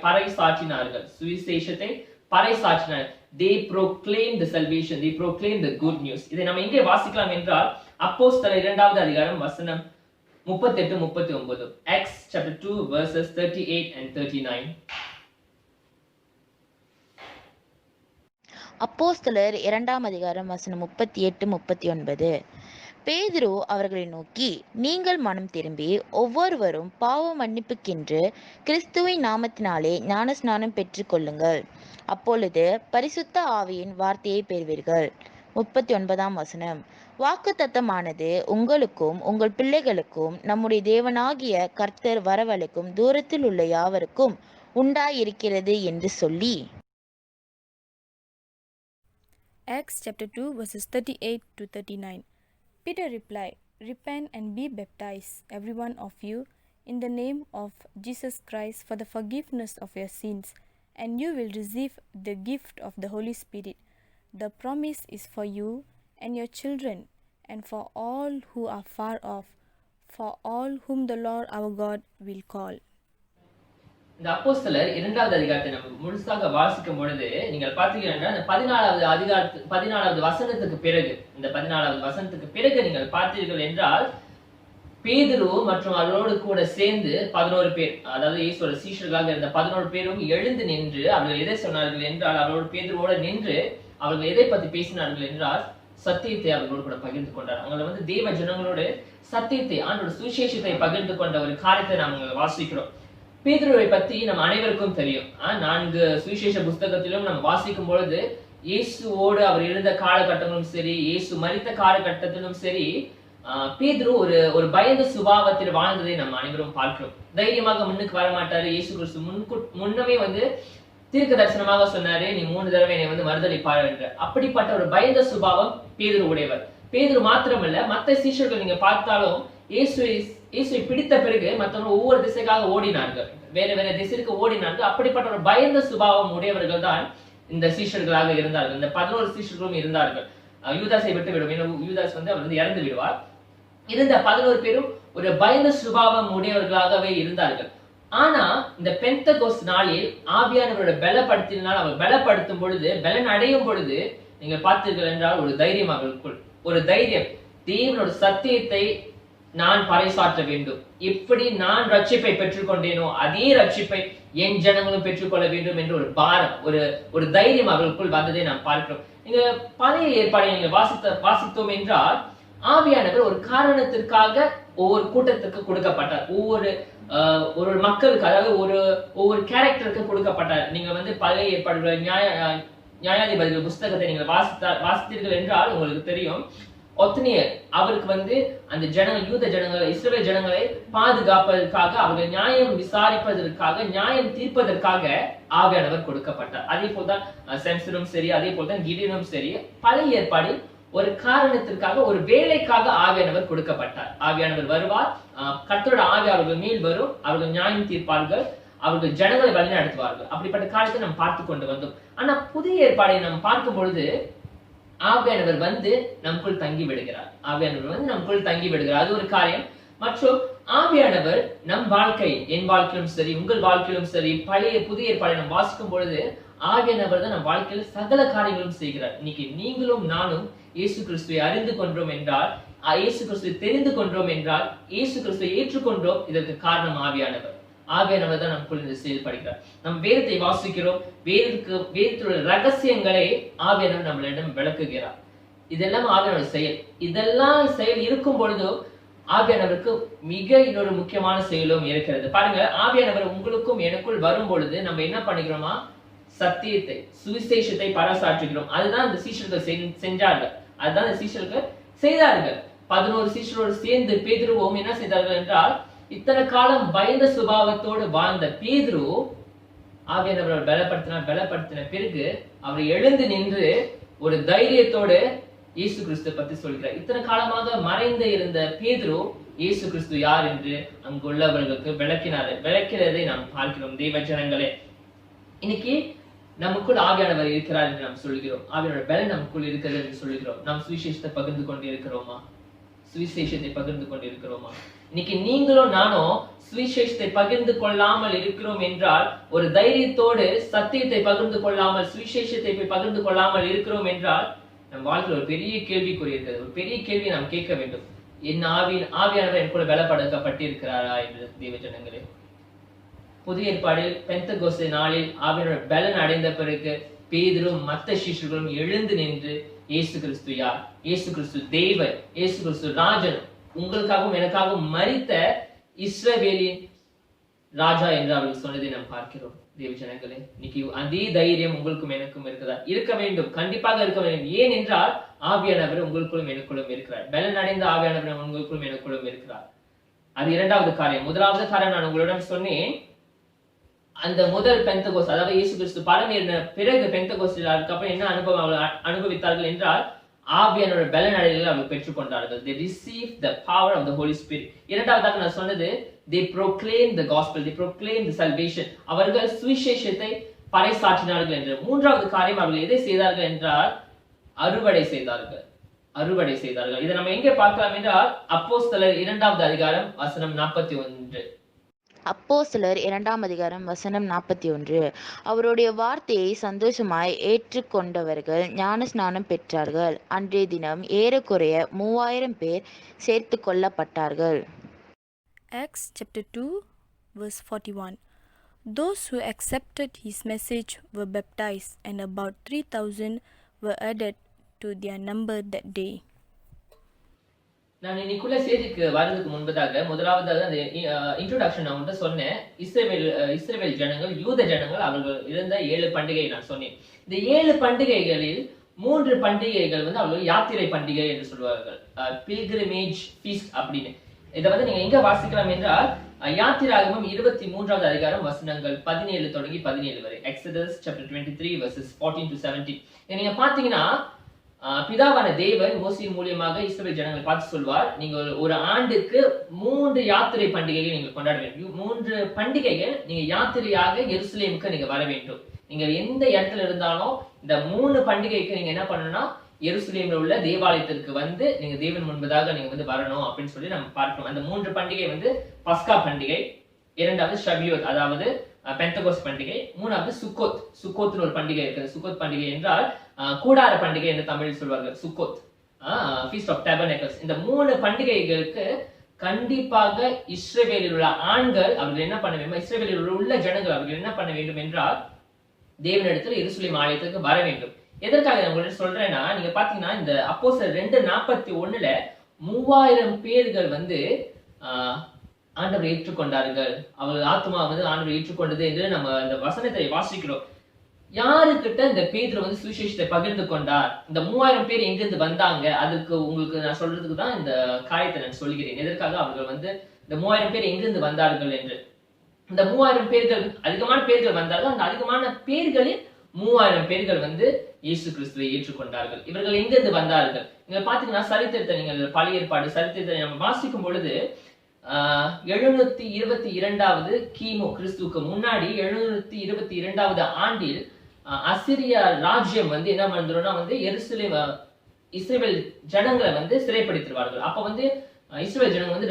பறைசாற்றினார்கள். சுவிசேஷத்தை பறைசாற்றினார்கள். They proclaimed the salvation, they proclaimed the good news. இதை நம்ம எங்கே வாசிக்கலாம் என்றால், அப்போஸ்தலர் 2வது அதிகாரம் வசனம் 38-39. Acts chapter 2 verses 38 and 39. அப்போஸ்தலர் 2ஆம் அதிகாரம் வசனம் 38-39. பேதுரு அவர்களை நோக்கி, நீங்கள் மனம் திரும்பி ஒவ்வொருவரும் பாவ மன்னிப்புக்கென்று கிறிஸ்துவின் நாமத்தினாலே ஞானஸ்நானம் பெற்றுக்கொள்ளுங்கள், அப்பொழுது பரிசுத்த ஆவியின் வார்த்தையை பெறுவீர்கள். 39ஆம் வசனம். வாக்குத்தத்தமானது உங்களுக்கும் உங்கள் பிள்ளைகளுக்கும் நம்முடைய தேவனாகிய கர்த்தர் வரவழைக்கும் தூரத்தில் உள்ள யாவருக்கும் உண்டாயிருக்கிறது என்று சொல்லி. Acts chapter 2 verses 38-39. Peter replied, Repent and be baptized, every one of you, in the name of Jesus Christ for the forgiveness of your sins, and you will receive the gift of the Holy Spirit. The promise is for you and your children, and for all who are far off, for all whom the Lord our God will call. இந்த அப்போஸ்தலர் 2வது அதிகாரத்தை நம்ம முழுசாக வாசிக்கும் பொழுது நீங்கள் பார்த்தீங்கன்னா, இந்த 14வது வசனத்துக்கு பிறகு, இந்த 14வது வசனத்துக்கு பிறகு நீங்கள் பார்த்தீர்கள் என்றால், பேதுரு மற்றும் அவரோடு கூட சேர்ந்து 11 பேர், அதாவது இயேசுவோட சீஷர்களாக இருந்த 11 பேரும் எழுந்து நின்று அவர்கள் எதை சொன்னார்கள் என்றால், அவரோடு பேதுருவோடு நின்று அவர்கள் எதை பத்தி பேசினார்கள் என்றால், சத்தியத்தை அவர்களோடு கூட பகிர்ந்து கொண்டார். அவங்களை வந்து தேவ ஜனங்களோடு சத்தியத்தை, ஆண்டோட சுவிசேஷத்தை பகிர்ந்து கொண்ட ஒரு காரியத்தை நாம் வாசிக்கிறோம். பேதுருவை பத்தி நம்ம அனைவருக்கும் தெரியும். 4 சுவிசேஷ புஸ்தகத்திலும் நம்ம வாசிக்கும் பொழுது, இயேசுவோடு அவர் இருந்த காலகட்டங்களும் சரி, இயேசு மரித்த காலகட்டத்திலும் சரி, பேதுரு ஒரு பயந்த சுபாவத்தில் வாழ்ந்ததை நம்ம அனைவரும் பார்க்கிறோம். தைரியமாக முன்னுக்கு வர மாட்டாரு. இயேசு கிறிஸ்து முன்னமே வந்து தீர்க்க தரிசனமாக சொன்னாரு, நீ 3 தடவை என்னை வந்து மறுதலிப்பார் என்று. அப்படிப்பட்ட ஒரு பயந்த சுபாவம் பேதுரு உடையவர். பேதுரு மாத்திரமல்ல, மற்ற சீஷர்கள் நீங்க பார்த்தாலும் இயேசுவை பிடித்த பிறகு மற்றவங்க ஒவ்வொரு திசைக்காக ஓடினார்கள், வேற வேற திசைக்கு ஓடினார்கள். அப்படிப்பட்ட ஒரு பயந்த சுபாவம் உடையவர்கள் தான் இந்த சீஷர்களாக இருந்தார்கள். இந்த 11 சீஷர்களும் இருந்தார்கள். யூதாஸை விட்டு விடும், ஏன்னா யூதாஸ் வந்து அவர் வந்து இறந்து விடுவார். இருந்த 11 பேரும் ஒரு பயந்த சுபாவம் உடையவர்களாகவே இருந்தார்கள். ஆனா இந்த பெந்தெகோஸ்து நாளில் ஆவியானவரோட பலப்படுத்தினால், அவர் பலப்படுத்தும் பொழுது, பலன் அடையும் பொழுது நீங்கள் பார்த்தீர்கள் என்றால், ஒரு தைரியம் அவர்களுக்குள், ஒரு தைரியம். தேவனோட சத்தியத்தை நான் பறைசாற்ற வேண்டும், எப்படி நான் ரட்சிப்பை பெற்றுக்கொண்டேனோ அதே ரட்சிப்பை என் ஜனங்களும் பெற்றுக்கொள்ள வேண்டும் என்று ஒரு பாரம், ஒரு தைரியம் அவர்களுக்குள் வந்ததை நாம் பார்க்கிறோம். நீங்க பழைய ஏற்பாடை நீங்க வாசித்தோம் என்றால், ஆவியானவர் ஒரு காரணத்திற்காக ஒவ்வொரு கூட்டத்துக்கு கொடுக்கப்பட்டார். ஒரு மக்களுக்கு, அதாவது ஒவ்வொரு கேரக்டருக்கு கொடுக்கப்பட்டார். நீங்க வந்து பழைய ஏற்பாடு நியாயாதிபதிகள் புஸ்தகத்தை நீங்கள் வாசித்தீர்கள் என்றால் உங்களுக்கு தெரியும், ஒத்னியர் அவருக்கு வந்து அந்த ஜனங்கள், யூத ஜனங்களை, இஸ்ரவேல் ஜனங்களை பாதுகாப்பதற்காக, அவர்கள் நியாயம் விசாரிப்பதற்காக, நியாயம் தீர்ப்பதற்காக ஆவியானவர் கொடுக்கப்பட்டார். அதே போல்தான் சாம்சனும் சரி, அதே போல்தான் கிடியோனும் சரி, பழைய ஏற்பாடில் ஒரு காரணத்திற்காக, ஒரு வேலைக்காக ஆவியானவர் கொடுக்கப்பட்டார். ஆவியானவர் வருவார், கர்த்தரோட ஆவி அவர்கள் மேல் வரும், அவர்கள் நியாயம் தீர்ப்பார்கள், அவர்கள் ஜனங்களை வழி நடத்துவார்கள். அப்படிப்பட்ட காலத்தை நாம் பார்த்து கொண்டு வந்தோம். ஆனா புதிய ஏற்பாடை நாம் பார்க்கும் பொழுது ஆவியானவர் வந்து நமக்குள் தங்கி விடுகிறார். ஆவியானவர் வந்து நமக்குள் தங்கி விடுகிறார். அது ஒரு காரியம். மற்றும் ஆவியானவர் நம் வாழ்க்கை, என் வாழ்க்கையிலும் சரி, உங்கள் வாழ்க்கையிலும் சரி, பழைய புதிய ஏற்பாடை நாம் வாசிக்கும் பொழுது ஆவியானவர் தான் நம் வாழ்க்கையில் சகல காரியங்களும் செய்கிறார். இன்னைக்கு நீங்களும் நானும் இயேசு கிறிஸ்துவை அறிந்து கொண்டோம் என்றால், இயேசு கிறிஸ்துவை தெரிந்து கொண்டோம் என்றால், இயேசு கிறிஸ்துவை ஏற்றுக்கொண்டோம், இதற்கு காரணம் ஆவியானவர். ஆவியானவர் தான் நமக்குள் இந்த செயல்படுகிறார். நம் வேதத்தை வாசிக்கிறோம், வேதத்துடைய ரகசியங்களை ஆவியானவர் நம்மளிடம் விளக்குகிறார். இதெல்லாம் ஆவியானவர் செயல். இதெல்லாம் செயல் இருக்கும் பொழுது ஆவியானவருக்கு மிக இன்னொரு முக்கியமான செயலும் இருக்கிறது. பாருங்க, ஆவியானவர் உங்களுக்கும் எனக்குள் வரும் பொழுது நம்ம என்ன பண்ணிக்கிறோமா, சத்தியத்தை, சுவிசேஷத்தை பறைசாற்றுகிறோம். அதுதான் இந்த சீஷர்கள் செஞ்சார்கள். அதுதான் இந்த சீஷர்கள் செய்தார்கள். 11 சீஷரோடு சேர்ந்து பேதுருவும் என்ன செய்தார்கள் என்றால், இத்தனை காலம் பயந்த சுபாவத்தோடு வாழ்ந்த பேதுரு ஆவியானவர் பலப்படுத்தின பிறகு அவர் எழுந்து நின்று ஒரு தைரியத்தோடு இயேசு கிறிஸ்து பத்தி சொல்கிறார். இத்தனை காலமாக மறைந்து இருந்த பேதுரு இயேசு கிறிஸ்து யார் என்று அங்குள்ளவர்களுக்கு விளக்கிறதை நாம் பார்க்கிறோம். தெய்வ ஜனங்களே, இன்னைக்கு நமக்குள் ஆவியானவர் இருக்கிறார் என்று நாம் சொல்கிறோம். ஆவியானவர் பலன் நமக்குள் இருக்கிறது என்று சொல்கிறோம். நாம் சுவிசேஷத்தை பகிர்ந்து கொண்டு இருக்கிறோமா? சுவிசேஷத்தை பகிர்ந்து கொண்டு இருக்கிறோமா? இன்னைக்கு நீங்களும் நானும் சுவிசேஷத்தை பகிர்ந்து கொள்ளாமல் இருக்கிறோம் என்றால், ஒரு தைரியத்தோடு சத்தியத்தை பகிர்ந்து கொள்ளாமல், சுவிசேஷத்தை பகிர்ந்து கொள்ளாமல் இருக்கிறோம் என்றால், நம் வாழ்க்கையில் ஒரு பெரிய கேள்விக்குறி இருக்கிறது. ஒரு பெரிய கேள்வி நாம் கேட்க வேண்டும். என் ஆவியானவர் என் கூட பலப்படுத்தப்பட்டிருக்கிறாரா என்று. தெய்வ ஜனங்களே, புதிய ஏற்பாடில் பெந்தெகோஸ்தே நாளில் ஆவியானவர் பலன் அடைந்த பிறகு பேதுரும் மத்த சீஷர்களும் எழுந்து நின்று, இயேசு கிறிஸ்து யார்? இயேசு கிறிஸ்து தேவன், இயேசு கிறிஸ்து ராஜன், உங்களுக்காகவும் எனக்காகவும் மரித்த இஸ்ரவேலின் ராஜா என்று அவர்கள் சொன்னதை நாம் பார்க்கிறோம். தேவ ஜனங்களே, இன்னைக்கு அதே தைரியம் உங்களுக்கும் எனக்கும் இருக்குதா? இருக்க வேண்டும், கண்டிப்பாக இருக்க வேண்டும். ஏன் என்றால் ஆவியானவர் உங்களுக்குள்ளும் எனக்குள்ளும் இருக்கிறார். பலன் அடைந்த ஆவியானவர் உங்களுக்குள்ளும் எனக்குள்ளும் இருக்கிறார். அது இரண்டாவது காரியம். முதலாவது காரியம் நான் உங்களிடம் சொன்னேன், அந்த முதல் பெந்தெகோஸ்து, அதாவது இயேசு கிறிஸ்து பரமேறின பிறகு பெந்தெகோஸ்து அதுக்கப்புறம் என்ன அனுபவித்தார்கள் என்றால், ஆவியானவர் பலன் அடைதலை அவர்கள் பெற்றுக்கொண்டார்கள். They received the power of the Holy Spirit. இரண்டாவதாக நான் சொன்னது, they proclaimed the gospel, they proclaimed the salvation. அவர்கள் சுவிசேஷத்தை பறைசாற்றினார்கள் என்று. மூன்றாவது காரியம், அவர்கள் எதை செய்தார்கள் என்றால், அறுவடை செய்தார்கள். இதை நம்ம எங்கே பார்க்கலாம் என்றால், அப்போஸ்தலர் 2வது அதிகாரம் வசனம் 41. அப்போஸ்தலர் 2ஆம் அதிகாரம் வசனம் 41. அவருடைய வார்த்தையை சந்தோஷமாய் ஏற்றுக்கொண்டவர்கள் ஞானஸ்நானம் பெற்றார்கள். அன்றைய தினம் ஏறக்குறைய 3000 பேர் சேர்த்து கொள்ளப்பட்டார்கள். Acts chapter 2 verse 41. Those who accepted his message were baptized, and about 3000 were added to their number that day. நான் இன்னைக்குள்ள செய்திக்கு வர்றதுக்கு முன்பதாக முதலாவதாக அந்த இன்ட்ரோடக்ஷன் நான் வந்து சொன்னேன். இஸ்ரவேல் ஜனங்கள், யூத ஜனங்கள், அவர்கள் இருந்த 7 பண்டிகை நான் சொன்னேன். இந்த 7 பண்டிகைகளில் 3 பண்டிகைகள் வந்து அவர்கள் யாத்திரை பண்டிகை என்று சொல்வார்கள், பில்கிரிமேஜ் ஃபீஸ்ட் அப்படின்னு. இதை வந்து நீங்க எங்க வாசிக்கலாம் என்றால், யாத்திராகமம் 23வது அதிகாரம் வசனங்கள் 17 தொடங்கி 17 வரை. Exodus chapter 23 verses 14 to 17. நீங்க பாத்தீங்கன்னா, பிதாவான தேவன் மோசே மூலியமாக இஸ்ரவேல் ஜனங்களை பார்த்து சொல்வார், நீங்க ஒரு ஆண்டுக்கு 3 யாத்திரை பண்டிகைகள் நீங்க கொண்டாட வேண்டும். 3 பண்டிகைகள் நீங்க யாத்திரையாக எருசலேமுக்கு நீங்க வர வேண்டும். நீங்க எந்த இடத்துல இருந்தாலும் இந்த 3 பண்டிகைக்கு நீங்க என்ன பண்ணணும்னா, எருசலேமில் உள்ள தேவாலயத்திற்கு வந்து நீங்க தேவன் முன்பதாக நீங்க வந்து வரணும் அப்படின்னு சொல்லி நம்ம பார்க்கணும். அந்த 3 பண்டிகை வந்து பஸ்கா பண்டிகை, இரண்டாவது ஷபியோத் அதாவது பெந்தெகோஸ்து பண்டிகை, மூணாவது சுக்கோத்னு ஒரு பண்டிகை இருக்குது. சுக்கோத் பண்டிகை என்றால் கூடார பண்டிகை என்று தமிழில் சொல்வார்கள். Sukkot, feast of tabernacles. இந்த 3 பண்டிகைகளுக்கு கண்டிப்பாக இஸ்ரவேலில் உள்ள ஆண்கள் அவர்கள் என்ன பண்ண வேண்டும், இஸ்ரவேலில் உள்ள ஜனங்கள் அவர்கள் என்ன பண்ண வேண்டும் என்றால், தேவனிடத்தில் எருசலேம் ஆலயத்துக்கு வர வேண்டும். எதற்காக நான் உங்களுக்கு சொல்றேன்னா, நீங்க பாத்தீங்கன்னா இந்த அப்போஸ்தலர் 2:41 3000 பேர்கள் வந்து ஆண்டவரை ஏற்றுக்கொண்டார்கள். அவர்கள் ஆத்மா வந்து ஆண்டவரை ஏற்றுக்கொண்டது என்று நம்ம இந்த வசனத்தை வாசிக்கிறோம். யாருக்கிட்ட இந்த பேதுரு வந்து சுவிசேஷத்தை பகிர்ந்து கொண்டார்? இந்த 3000 பேர் எங்கிருந்து வந்தாங்க? அதுக்கு உங்களுக்கு நான் சொல்றதுக்கு தான் இந்த காரியத்தை நான் சொல்கிறேன். எதற்காக அவர்கள் வந்து இந்த 3000 பேர் எங்கிருந்து வந்தார்கள் என்று. இந்த 3000 பேர்கள், அதிகமான பேர்கள் வந்தார்கள். அந்த அதிகமான பேர்களில் 3000 பேர்கள் வந்து இயேசு கிறிஸ்துவை ஏற்றுக்கொண்டார்கள். இவர்கள் எங்கிருந்து வந்தார்கள்? நீங்க பாத்தீங்கன்னா சரித்திரத்தை, நீங்கள் பழைய ஏற்பாடு சரித்திரத்தை நம்ம வாசிக்கும் பொழுது 722 கிமு கிறிஸ்துவுக்கு முன்னாடி 722 ஆண்டில் அசிரியா ராஜ்யம் வந்து என்ன பண்றோம்னா வந்து எருசலேம் இஸ்ரவேல் ஜனங்களை வந்து சிறைப்படுத்திடுவார்கள். அப்ப வந்து இஸ்ரவேல் ஜனங்கள் வந்து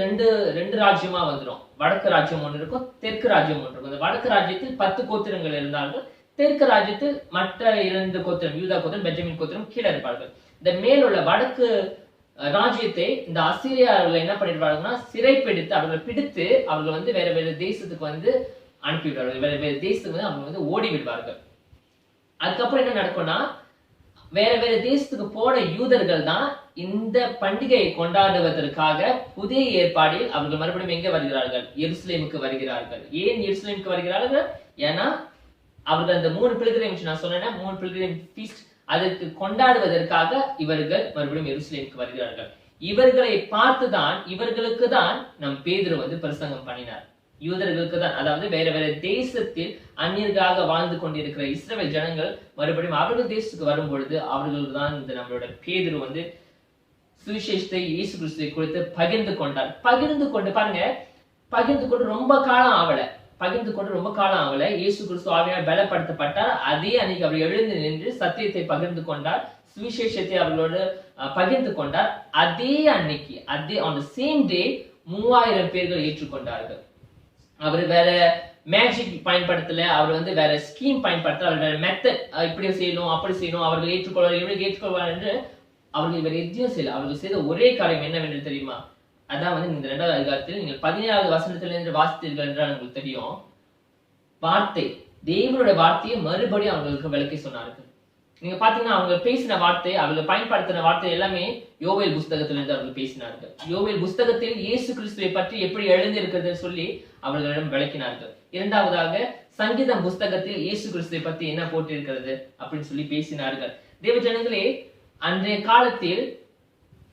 ரெண்டு ராஜ்யமா வந்துடும். வடக்கு ராஜ்யம் ஒன்று இருக்கும், தெற்கு ராஜ்யம் ஒன்று இருக்கும். அந்த வடக்கு ராஜ்யத்தில் 10 கோத்திரங்கள் இருந்தார்கள். தெற்கு ராஜ்யத்தில் மற்ற 2 கோத்திரம், யூதா கோத்திரம், பெஞ்சமின் கோத்திரம் கீழே இருப்பார்கள். இந்த மேலுள்ள வடக்கு ராஜ்யத்தை இந்த அசீரியார்கள் என்ன பண்ணிடுவாங்கன்னா சிறைப்பிடித்து அவர்களை பிடித்து அவர்கள் வந்து வேற வேற தேசத்துக்கு வந்து அனுப்பிவிடுவார்கள். வேற வேற தேசத்துக்கு வந்து அவங்க வந்து ஓடி விடுவார்கள். அதுக்கப்புறம் என்ன நடக்கும்னா, வேற வேற தேசத்துக்கு போன யூதர்கள் தான் இந்த பண்டிகையை கொண்டாடுவதற்காக புதிய ஏற்பாடில் அவர்கள் மறுபடியும் எங்க வருகிறார்கள்? எருசலேமுக்கு வருகிறார்கள். ஏன் எருசலேமுக்கு வருகிறார்கள்? ஏன்னா அவர்கள் அந்த 3 பில்கிரிமேஜ் நான் சொன்னேன்னா 3 பில்கிரிமேஜ் ஃபீஸ்ட் அதற்கு கொண்டாடுவதற்காக இவர்கள் மறுபடியும் எருசலேமுக்கு வருகிறார்கள். இவர்களை பார்த்துதான் இவர்களுக்கு தான் நம் பேதுரு வந்து பிரசங்கம் பண்ணினார். யூதர்களுக்கு தான், அதாவது வேற வேற தேசத்தில் அந்நியர்களாக வாழ்ந்து கொண்டிருக்கிற இஸ்ரவேல் ஜனங்கள் மறுபடியும் அவர்கள் தேசத்துக்கு வரும் பொழுது அவர்கள் தான் இந்த நம்மளோட பேதுரு வந்து சுவிசேஷத்தை இயேசு கிறிஸ்துவை குறித்து பகிர்ந்து கொண்டார். பகிர்ந்து கொண்டு பாருங்க, பகிர்ந்து கொண்டு ரொம்ப காலம் ஆகல. இயேசு கிறிஸ்து ஆவியால் பலப்படுத்தப்பட்டார். அதே அன்னைக்கு அவர் எழுந்து நின்று சத்தியத்தை பகிர்ந்து கொண்டார், சுவிசேஷத்தை அவர்களோடு பகிர்ந்து கொண்டார். அதே அன்னைக்கு ஆன் தி சேம் டே 3000 பேர்கள் ஏற்றுக்கொண்டார்கள். அவர் வேற மேஜிக் பயன்படுத்தல, அவர் வந்து வேற ஸ்கீம் பயன்படுத்தல, அவர் வேற மெத்தட் இப்படி செய்யணும் அப்படி செய்யணும், அவர்கள் ஏற்றுக்கொள்வார் இவர்கள் ஏற்றுக்கொள்வார் என்று அவர்கள் இவர் எதையும் செய்யல. அவர்கள் செய்த ஒரே காரியம் என்னவென்று தெரியுமா? அதான் வந்து இந்த 2வது அதிகாரத்தில் நீங்கள் 17வது வசனத்திலிருந்து வாசித்தீர்கள் என்றால் உங்களுக்கு தெரியும். வார்த்தை, தேவனுடைய வார்த்தையை மறுபடியும் அவங்களுக்கு விளக்கி சொன்னார்கள். நீங்க பாத்தீங்கன்னா அவங்க பேசின வார்த்தை, அவர்கள் பயன்படுத்தின வார்த்தை எல்லாமே யோவேல் புஸ்தகத்திலிருந்து அவர்கள் பேசினார்கள். யோவேல் புஸ்தகத்தில் இயேசு கிறிஸ்துவை பற்றி எப்படி எழுந்திருக்கிறது சொல்லி அவர்களிடம் விளக்கினார்கள். 2வதாக சங்கீதம் புஸ்தகத்தில் இயேசு கிறிஸ்துவை பற்றி என்ன போட்டிருக்கிறது அப்படின்னு சொல்லி பேசினார்கள். தேவ ஜனங்களே, அன்றைய காலத்தில்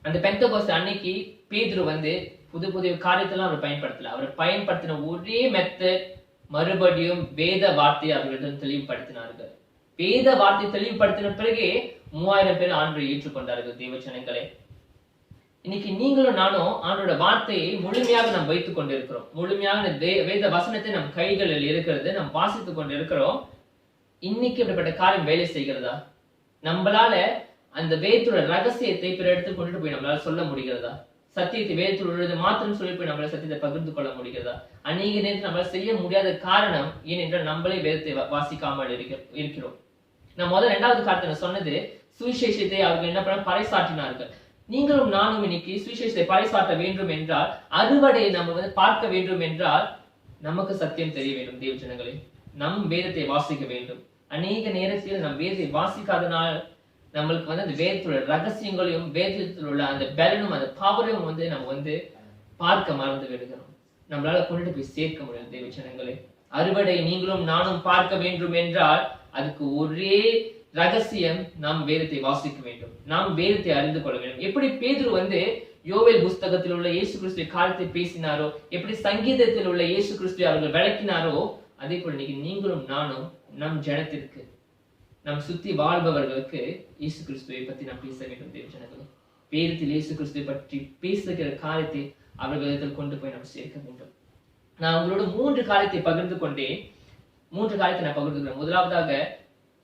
அந்த பெந்தெகோஸ்து அன்னைக்கு பேதுரு வந்து புது காரியத்தெல்லாம் அவர் பயன்படுத்தல. அவர் பயன்படுத்தின ஒரே மெத்தட் மறுபடியும் வேத வார்த்தையை அவர்களிடம் தெளிவுபடுத்தினார்கள். வேத வார்த்தை தெளிவுபடுத்தின பிறகு 3000 பேர் ஆண்டவரை ஏற்றுக்கொண்டார்கள். தேவ ஜனங்களே, இன்னைக்கு நீங்களும் நானும் ஆண்டோட வார்த்தையை முழுமையாக நாம் வைத்துக் கொண்டிருக்கிறோம். முழுமையாக வேத வசனத்தை நம் கைகளில் இருக்கிறது, நாம் வாசித்துக் கொண்டிருக்கிறோம். இன்னைக்கு இப்படிப்பட்ட காரியம் வேலை செய்கிறதா? நம்மளால அந்த வேதத்தோட ரகசியத்தை பிற இடத்துக்கு கொண்டுட்டு போய் நம்மளால சொல்ல முடிகிறதா? சத்தியத்தை வேதத்தில் உள்ளது மாத்திரம் சொல்லி போய் நம்மளால சத்தியத்தை பகிர்ந்து கொள்ள முடிகிறதா? அநேக நேரத்தில் நம்மளால செய்ய முடியாத காரணம் ஏனென்றால் நம்மளே வேதத்தை வாசிக்காமல் இருக்கிறோம். நான் முதல் 2வது காரியத்தை சொன்னது, சுவிசேஷத்தை அவர்கள் என்ன பண்ண பறைசாற்றினார்கள். நீங்களும் நானும் இன்னைக்கு சுவிசேஷத்தை பறைசாற்ற வேண்டும் என்றால், அறுவடையை நம்ம வந்து பார்க்க வேண்டும் என்றால் நமக்கு சத்தியம் தெரிய வேண்டும். தேவ ஜனங்களே, நம் வேதத்தை வாசிக்க வேண்டும். அநேக நேரத்தில் நம் வேதத்தை வாசிக்காதனால் நம்மளுக்கு வந்து அந்த வேதத்தோட ரகசியங்களையும் வேதத்தில் உள்ள அந்த பலனும் அந்த பவரையும் வந்து நம்ம வந்து பார்க்க மறந்து விடுகிறோம். நம்மளால கொண்டுட்டு போய் சேர்க்க முடியாது. தேவ ஜனங்களே, அறுவடை நீங்களும் நானும் பார்க்க வேண்டும் என்றால் அதுக்கு ஒரே ரகசியம், நாம் வேதத்தை வாசிக்க வேண்டும், நாம் வேதத்தை அறிந்து கொள்ள வேண்டும். எப்படி பேதுரு வந்து யோவேல் புஸ்தகத்தில் உள்ள இயேசு கிறிஸ்துவை காலத்தை பேசினாரோ, எப்படி சங்கீதத்தில் உள்ள இயேசு கிறிஸ்துவை அவர்கள் விளக்கினாரோ, அதே போல இன்னைக்கு நீங்களும் நானும் நம் ஜனத்திற்கு, நம் சுத்தி வாழ்பவர்களுக்கு இயேசு கிறிஸ்துவை பற்றி நாம் பேச வேண்டும். தேவ ஜனங்களே, வேதத்தில் இயேசு கிறிஸ்துவை பற்றி பேசுகிற காரியத்தை அவர்களிடத்தில் கொண்டு போய் நாம் சேர்க்க வேண்டும். நான் உங்களோட 3 காரியத்தை பகிர்ந்து கொண்டேன். 3 காரியத்தை நான் பகிர்ந்துக்கிறேன். முதலாவதாக,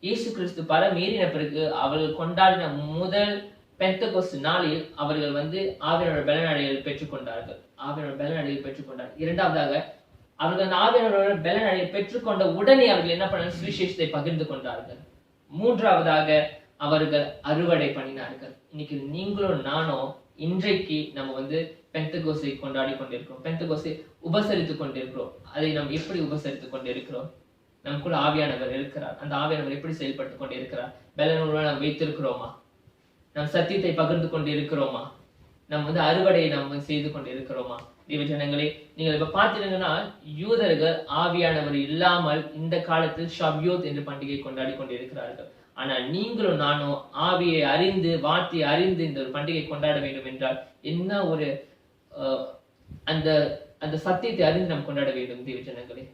இயேசு கிறிஸ்து பரமேறின பிறகு அவர்கள் கொண்டாடின முதல் பெந்தெகோஸ்து நாளில் அவர்கள் வந்து ஆவியானவர் பலனடையல் பெற்றுக்கொண்டார்கள். இரண்டாவதாக, அவர்கள் அந்த ஆவியானவர் பலனடையல் பெற்றுக்கொண்ட உடனே அவர்கள் என்ன பண்ணாங்க? சுவிசேஷத்தை பகிர்ந்து கொண்டார்கள். மூன்றாவதாக, அவர்கள் அறுவடை பண்ணினார்கள். இன்னைக்கு நீங்களும் நானும் இன்றைக்கு நம்ம வந்து பெந்தெகோஸ்தை கொண்டாடி கொண்டிருக்கிறோம், பெந்தெகோஸ்தை உபசரித்துக் கொண்டிருக்கிறோம். அதை நாம் எப்படி உபசரித்துக் கொண்டிருக்கிறோம்? நமக்குள்ள ஆவியானவர் இருக்கிறார். அந்த ஆவியானவர் எப்படி செயல்பட்டுக் கொண்டு இருக்கிறார்? பலனுடன் நாம் வைத்திருக்கிறோமா? நாம் சத்தியத்தை பகிர்ந்து கொண்டு இருக்கிறோமா? நம்ம அறுவடையை நம்ம செய்து கொண்டு இருக்கிறோமா? தேவ ஜனங்களே, நீங்கள் இப்ப பாத்தீங்கன்னா யூதர்கள் ஆவியானவர் இல்லாமல் இந்த காலத்தில் ஷப்யோத் என்ற பண்டிகை கொண்டாடி கொண்டு இருக்கிறார்கள். ஆனா நீங்களும் நானும் ஆவியை அறிந்து வார்த்தையை அறிந்து இந்த ஒரு பண்டிகை கொண்டாட வேண்டும் என்றால் என்ன ஒரு அந்த அந்த சத்தியத்தை அறிந்து நாம் கொண்டாட வேண்டும். தேவ ஜனங்களே,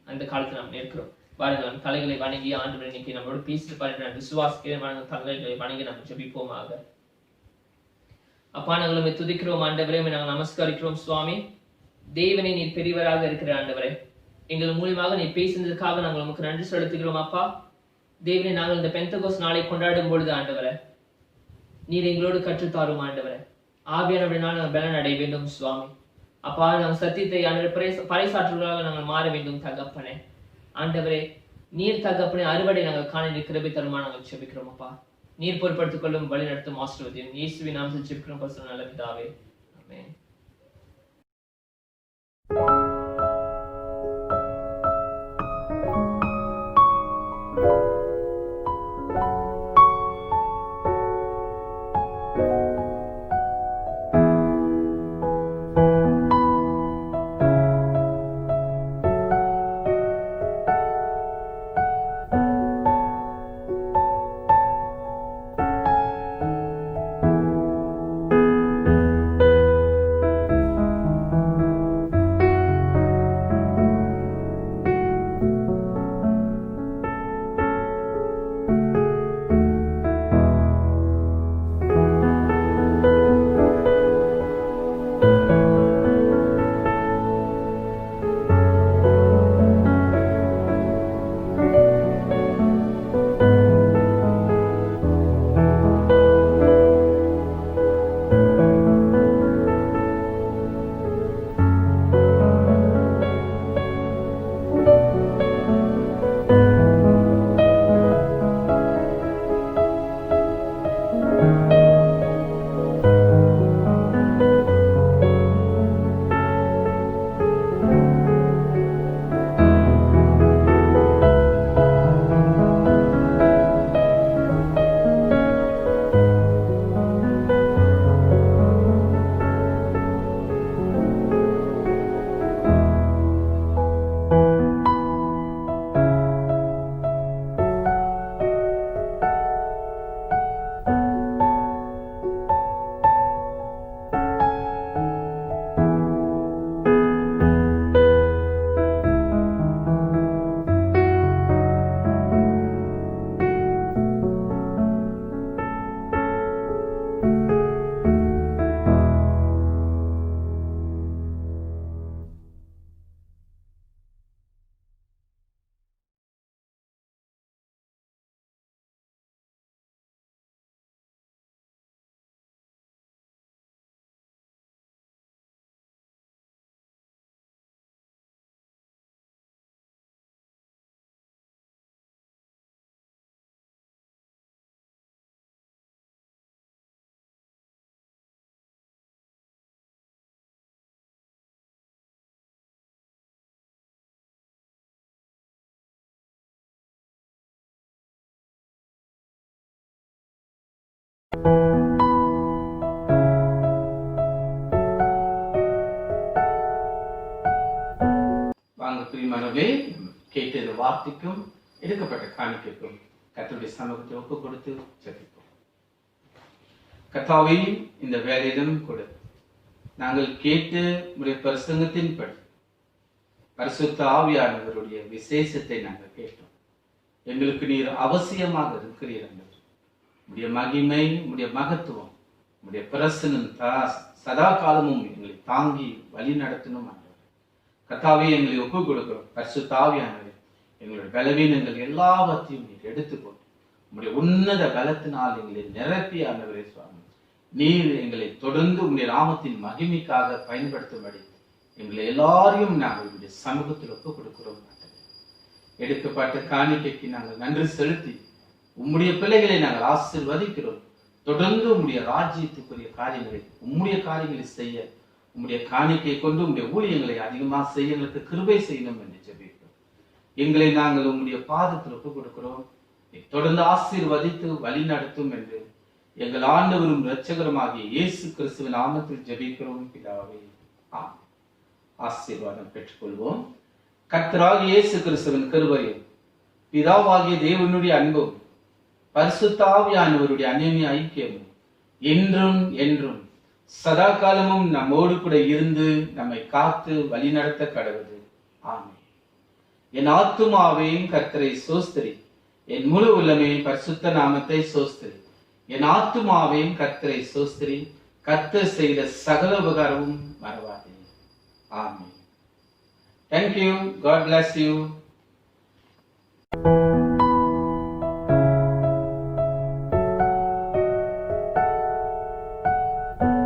அந்த காலத்தில் நாம் இருக்கிறோம். பாருங்கள், நம் தலைகளை வணங்கி ஆண்டவர் இன்னைக்கு நம்மளோட பேசிட்டு பாருங்க. நான் விசுவாசிக்கிறேன். தலைகளை வணங்கி நம்ம ஜெபிப்போமாக. அப்பா, நாங்களுமே துதிக்கிறோம் ஆண்டவரே, நாங்கள் நமஸ்கரிக்கிறோம் சுவாமி. தேவனை நீர் பெரியவராக இருக்கிற ஆண்டவரே, எங்கள் மூலியமாக நீ பேசினதுக்காக நாங்கள் உமக்கு நன்றி செலுத்துகிறோம் அப்பா. தேவனை, நாங்கள் இந்த பெந்தகோஸ்து நாளை கொண்டாடும் பொழுது ஆண்டவரே, நீர் எங்களோடு கற்றுத்தாரும் ஆண்டவரே. ஆவியானவரினால் நாங்கள் பலன் அடைய வேண்டும் சுவாமி. அப்பா, நாங்கள் சத்தியத்தை பறைசாற்றுகளாக நாங்கள் மாற வேண்டும் தகப்பனே. ஆண்டவரே, நீர் தகப்பனே அறுவடை நாங்கள் காண கிருபை தருமா நாங்கள் ஜெபிக்கிறோம் அப்பா. நீர் பொறுப்படுத்திக் கொள்ளும், வழி நடத்தும் ஆசீர்வதியும் இயேசுவின் நாமத்தில் ஜெபிக்கிறோம் பரிசுத்த நல்ல பிதாவே, ஆமென். வாங்க பிரியமானவர்களே, கேட்ட இந்த வார்த்தைக்கும் எடுக்கப்பட்ட காணிக்கைக்கும் கர்த்தருடைய சமூகத்தை ஒப்பு கொடுத்து ஜெபிப்போம். கர்த்தாவே, இந்த வேலையிலும் கூட நாங்கள் கேட்டு உடைய பிரசங்கத்தின்படி பரிசுத்த ஆவியானவருடைய விசேஷத்தை நாங்கள் கேட்டோம். எங்களுக்கு நீர் அவசியமாக இருக்கிறீர். உடைய மகிமை, உடைய மகத்துவம், உடைய பிரசனம் சதா காலமும் எங்களை தாங்கி வழி நடத்தணும். கர்த்தாவே, எங்களை ஒப்பு கொடுக்கிறோம். பரிசுத்த ஆவியானவரே, எங்களுடைய பலவீனங்கள் எல்லாவற்றையும் நீர் எடுத்துக்கொண்டு உங்களுடைய உன்னத பலத்தினால் எங்களை நிரப்பி ஆண்டவரே சுவாமி, நீர் எங்களை தொடர்ந்து உங்களுடைய நாமத்தின் மகிமைக்காக பயன்படுத்தும்படி எங்களை எல்லாரையும் நாங்கள் உங்களுடைய சமூகத்தில் ஒப்பு கொடுக்கிறோம். எடுக்கப்பட்ட காணிக்கைக்கு நாங்கள் நன்றி செலுத்தி உம்முடைய பிள்ளைகளை நாங்கள் ஆசீர்வதிக்கிறோம். தொடர்ந்து உம்முடைய ராஜ்யத்துக்குரிய காரியங்களை, உம்முடைய காரியங்களை செய்ய உம்முடைய காணிக்கை கொண்டு உம்முடைய ஊழியங்களை அதிகமாக செய்ய எங்களுக்கு கிருபை செய்யணும் என்று ஜெபிக்கிறோம். எங்களை நாங்கள் உம்முடைய பாதத்தில் ஒப்புக் கொடுக்கிறோம். தொடர்ந்து ஆசீர்வதித்து வழி நடத்தும் என்று எங்கள் ஆண்டவரும் இரட்சகருமாகிய இயேசு கிறிஸ்துவின் நாமத்தில் ஜெபிக்கிறோம் பிதாவே. ஆமென். ஆசீர்வாதம் பெற்றுக்கொள்வோம். கர்த்தராகிய இயேசு கிறிஸ்துவின் கிருபையும் பிதாவாகிய தேவனுடைய அன்பும் பரிசுத்த ஆவியானவருடைய அந்யோன்ய ஐக்கியமும் என்றும் என்றும் சதா காலமும் நம்மோடு கூட இருந்து நம்மை காத்து வழிநடத்த கடவுது. ஆமென். என் ஆத்துமாவே கர்த்தரை சோஸ்திரி, என் முழு உள்ளமே பரிசுத்த நாமத்தை சோஸ்திரி. என் ஆத்துமாவே கர்த்தரை சோஸ்திரி, கர்த்தர் செய்த சகல உபகாரமும் மறவாதே. ஆமென். Thank you. God bless you.